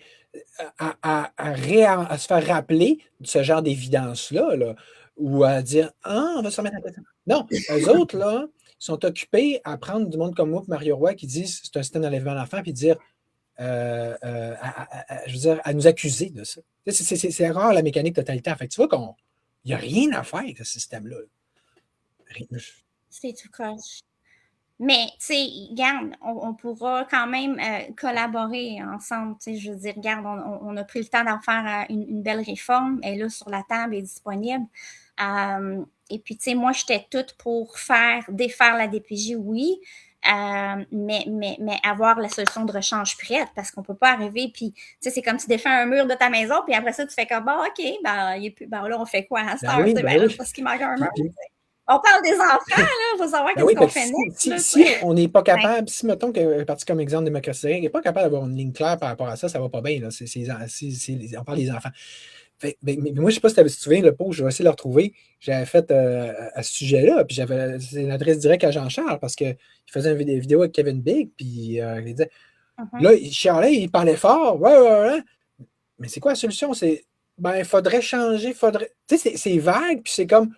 à se faire rappeler de ce genre d'évidence-là, là, ou à dire « Ah, on va se remettre en question. » Non, eux autres, là, sont occupés à prendre du monde comme moi et Mario Roy qui disent c'est un système d'enlèvement d'enfants, puis dire je veux dire, à nous accuser de ça. C'est rare la mécanique totalitaire. Fait que tu vois qu'il n'y a rien à faire avec ce système-là. C'est tout croche. Mais, tu sais, regarde, on pourra quand même collaborer ensemble. Tu sais, je veux dire, regarde, on a pris le temps d'en faire une belle réforme. Elle est là sur la table, elle est disponible. Et puis, tu sais, moi, j'étais toute pour défaire la DPJ, oui, mais avoir la solution de rechange prête, parce qu'on peut pas arriver, puis, tu sais, c'est comme tu défais un mur de ta maison, puis après ça, tu fais comme, bon, OK, ben, il est plus, ben là, on fait quoi à cette Ben heure? oui, Ben ben là, oui. c'est parce qu'il manque un mur. Puis, On parle des enfants, là, il faut savoir ben qu'est-ce oui, qu'on fait que fait next, là, tu si sais. on n'est pas Fait que, capable, si mettons que parti comme exemple démocratie directe n'est pas capable d'avoir une ligne claire par rapport à ça, ça va pas bien. Là. On parle des enfants. Mais moi, je sais pas si tu te souviens, le post, je vais essayer de le retrouver. J'avais fait à ce sujet-là, puis c'est une adresse directe à Jean-Charles parce qu'il faisait une vidéo avec Kevin Big, puis il disait, là, il chialait, il parlait fort, ouais. Mais c'est quoi la solution? Ben, il faudrait changer, Tu sais, c'est vague, puis c'est comme,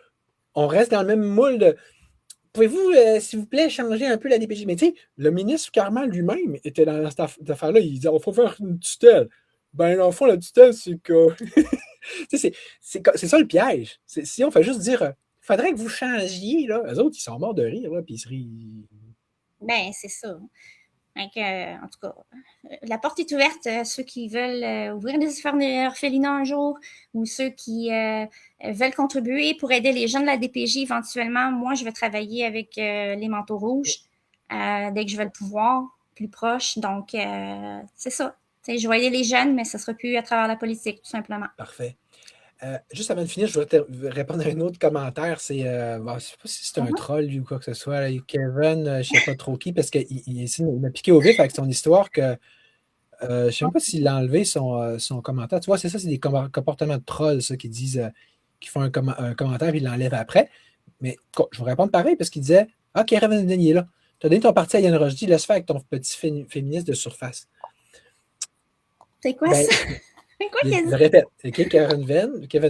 on reste dans le même moule de, pouvez-vous, s'il vous plaît, changer un peu la DPJ? Mais tu sais, le ministre Carman lui-même était dans cette affaire-là, il disait, il faut faire une tutelle. Ben, dans le fond, la tutelle, c'est que. Tu sais, c'est ça le piège. Si on fait juste dire, il faudrait que vous changiez, là, eux autres, ils sont morts de rire, là, puis ils se rient. ben, c'est ça. Donc, en tout cas, la porte est ouverte à ceux qui veulent ouvrir des orphelinats un jour ou ceux qui veulent contribuer pour aider les jeunes de la DPJ éventuellement. Moi, je vais travailler avec les manteaux rouges dès que je vais le pouvoir, plus proche. Donc, c'est ça. T'sais, je vais aider les jeunes, mais ce ne sera plus à travers la politique, tout simplement. Parfait. Juste avant de finir, je vais répondre à un autre commentaire. Bon, je ne sais pas si c'est un troll lui, ou quoi que ce soit. Là. Kevin, je ne sais pas trop qui, parce qu'il m'a piqué au vif avec son histoire que je ne sais même pas s'il a enlevé son commentaire. Tu vois, c'est ça, c'est des comportements de trolls, ça, qui disent qui font un commentaire et ils l'enlèvent après. Mais je vous réponds pareil parce qu'il disait ah, Kevin il est là. Tu as donné ton parti à Yann Rochdy, laisse faire avec ton petit féministe de surface. C'est quoi Ben, ça? C'est quoi qu'il a je dit? répète, OK, Kevin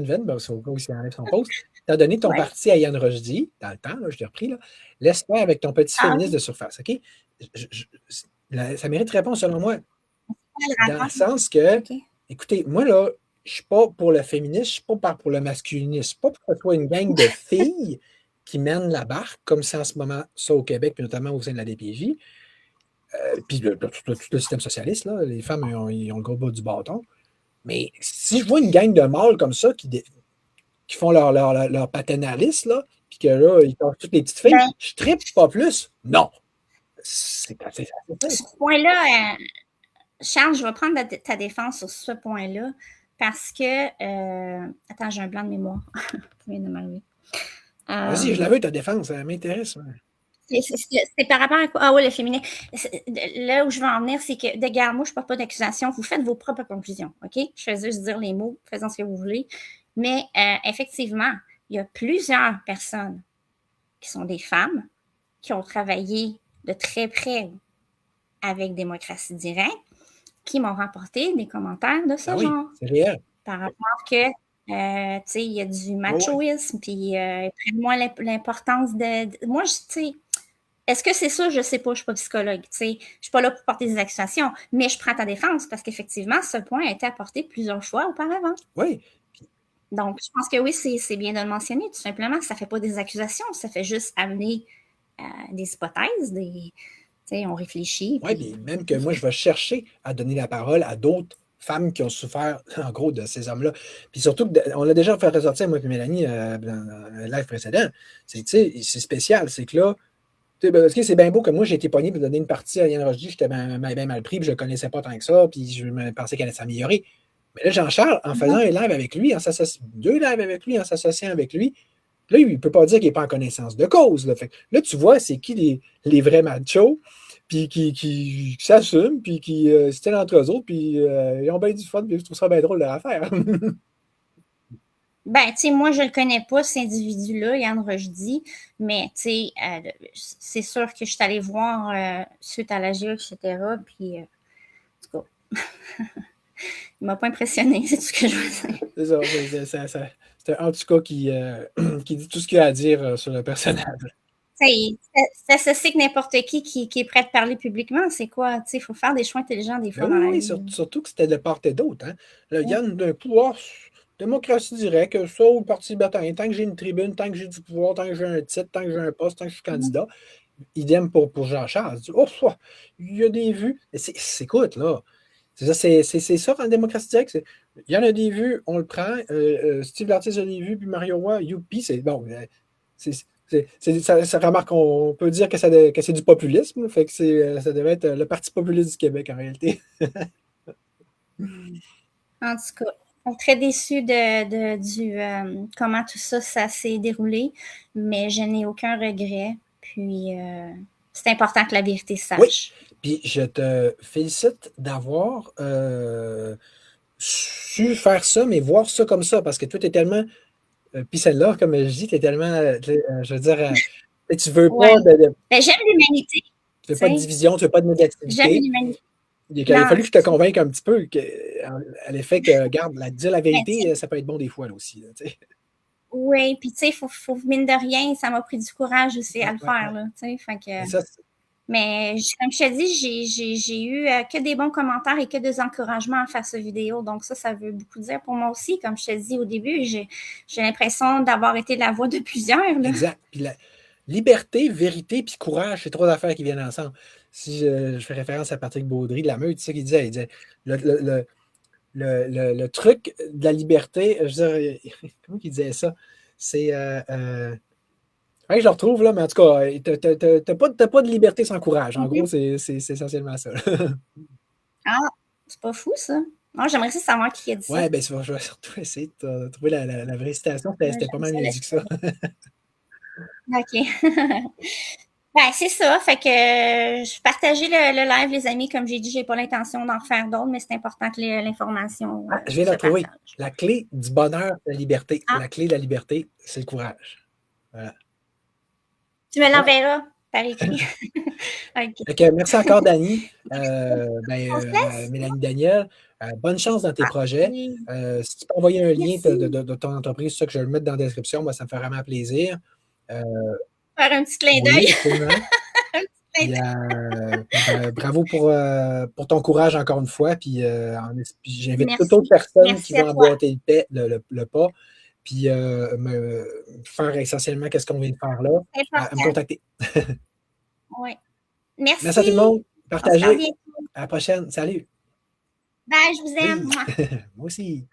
Venn, ben, c'est au cas où il enlève son poste. Tu as donné ton Ouais. parti à Yann Rochdy, dans le temps, là, je l'ai repris, là. Laisse faire avec ton petit Ah, féministe de surface, OK? Ça mérite réponse selon moi. Dans le sens que, OK. écoutez, moi, là, je ne suis pas pour le féminisme, je ne suis pas pour le masculinisme. Pas pour que ce soit une gang de filles qui mènent la barque, comme c'est en ce moment ça au Québec, puis notamment au sein de la DPJ. Puis tout le système socialiste, là, les femmes, ils ont le gros bout du bâton. Mais si je vois une gang de mâles comme ça qui font leur paternalisme, là, puis que là, ils cassent toutes les petites filles, Ben, je trippe pas plus. Non. C'est assez sur ce point-là, Charles, je vais prendre ta défense sur ce point-là parce que. Attends, j'ai un blanc de mémoire. Ça vient de m'arriver. Vas-y, je la veux, ta défense, ça m'intéresse. C'est par rapport à quoi? Ah oui, le féminin. Là où je veux en venir, c'est que, regarde, moi, je ne porte pas d'accusation. Vous faites vos propres conclusions, OK? Je fais juste dire les mots, faisons ce que vous voulez. Mais effectivement, il y a plusieurs personnes qui sont des femmes qui ont travaillé de très près avec Démocratie Directe qui m'ont rapporté des commentaires de ce genre. C'est réel. Par rapport que, tu sais, il y a du machoïsme, puis ils prennent moins l'importance de. Moi, tu sais, est-ce que c'est ça? Je ne sais pas, je ne suis pas psychologue, tu sais. Je ne suis pas là pour porter des accusations, mais je prends ta défense parce qu'effectivement, ce point a été apporté plusieurs fois auparavant. Oui. Donc, je pense que oui, c'est bien de le mentionner, tout simplement. Ça ne fait pas des accusations, ça fait juste amener des hypothèses, on réfléchit. Oui, puis même que moi, je vais chercher à donner la parole à d'autres femmes qui ont souffert, en gros, de ces hommes-là. Puis surtout, on l'a déjà fait ressortir, moi et Mélanie, dans le live précédent. C'est spécial. C'est que là, parce que c'est bien beau que moi, j'ai été pogné pour donner une partie à Yann Rochdy, j'étais bien mal pris, puis je ne le connaissais pas tant que ça, puis je me pensais qu'elle allait s'améliorer. Mais là, Jean-Charles, en faisant un live avec lui, deux lives avec lui, en s'associant avec lui, là, il ne peut pas dire qu'il n'est pas en connaissance de cause. Là, là tu vois, c'est qui les vrais machos, puis qui s'assument, puis qui se tiennent entre eux autres, puis ils ont bien du fun, puis je trouve ça bien drôle de la faire. Ben, tu sais, moi, je le connais pas, cet individu-là, Yann Rochdy, mais, tu sais, c'est sûr que je suis allée voir suite à la GE, etc., puis, en tout cas, il m'a pas impressionné, c'est tout ce que je veux dire. C'est ça. C'est un en tout cas qui dit tout ce qu'il a à dire sur le personnage. Ça se sait que n'importe qui est prêt à parler publiquement, c'est quoi? Tu sais, il faut faire des choix intelligents des fois dans la vie. Surtout que c'était de part et d'autre. Hein. Là, Yann, d'un pouvoir, démocratie directe, ça ou le Parti libertarien, tant que j'ai une tribune, tant que j'ai du pouvoir, tant que j'ai un titre, tant que j'ai un poste, tant que je suis candidat, idem pour Jean-Charles. Oh, il y a des vues. Écoute, là, c'est ça en démocratie directe. Il y en a des vues, on le prend. Steve Lartigue a des vues, puis Mario Roy, youpi, c'est bon. Ça remarque, on peut dire que c'est du populisme. Fait que ça devait être le Parti populiste du Québec, en réalité. En tout cas, on est très déçus du comment tout ça s'est déroulé, mais je n'ai aucun regret. Puis, c'est important que la vérité se Oui, sache. puis je te félicite d'avoir su faire ça, mais voir ça comme ça, parce que toi, tu es tellement puis celle-là, comme je dis, tu es tellement, je veux dire, tu veux pas Ouais. de, Ben, j'aime l'humanité. tu veux pas de division, tu veux pas de J'aime négativité. l'humanité. Il a fallu que je te convainque un petit peu à l'effet que, regarde, dire la vérité, ça peut être bon des fois là, aussi. Là, oui, puis tu sais, faut, mine de rien, ça m'a pris du courage aussi à le faire. Ouais. Là, fait que, Ça, mais comme je te dis, j'ai eu que des bons commentaires et que des encouragements à faire cette vidéo. Donc ça veut beaucoup dire pour moi aussi. Comme je te dis au début, j'ai l'impression d'avoir été la voix de plusieurs. Là. exact. Puis la liberté, vérité, puis courage, c'est trois affaires qui viennent ensemble. Si je fais référence à Patrick Baudry de la Meute, tu sais qu'il disait, il disait le truc de la liberté, je veux dire, comment il disait ça? C'est ouais, je le retrouve, là, mais en tout cas, t'as pas de liberté sans courage. En gros, c'est essentiellement ça. Ah, c'est pas fou, ça. Moi, j'aimerais aussi savoir qui a dit ça. Ouais, ben, je vais surtout essayer de trouver la vraie citation. C'était pas mal mieux dit que ça. OK. Ben, c'est ça. Fait que je partageais le live, les amis. Comme j'ai dit, j'ai pas l'intention d'en faire d'autres, mais c'est important que l'information je viens de se la trouver. partage. La clé du bonheur, de la liberté. Ah. La clé de la liberté, c'est le courage. Voilà. Tu me l'enverras par écrit. Okay. Merci encore, Dani. Mélanie Daniel, bonne chance dans tes projets. Oui. Si tu peux envoyer un lien de ton entreprise, ça que je vais le mettre dans la description, moi, ça me fait vraiment plaisir. Faire un petit clin d'œil. Oui, absolument. Puis, bravo pour ton courage encore une fois. Puis, j'invite toute autre personne qui va emboîter le pas. Puis me faire essentiellement qu'est-ce qu'on vient de faire là, à me contacter. Oui. Merci. Merci à tout le monde. Partagez. À la prochaine. Salut. Bye, je vous aime. Oui. Moi aussi.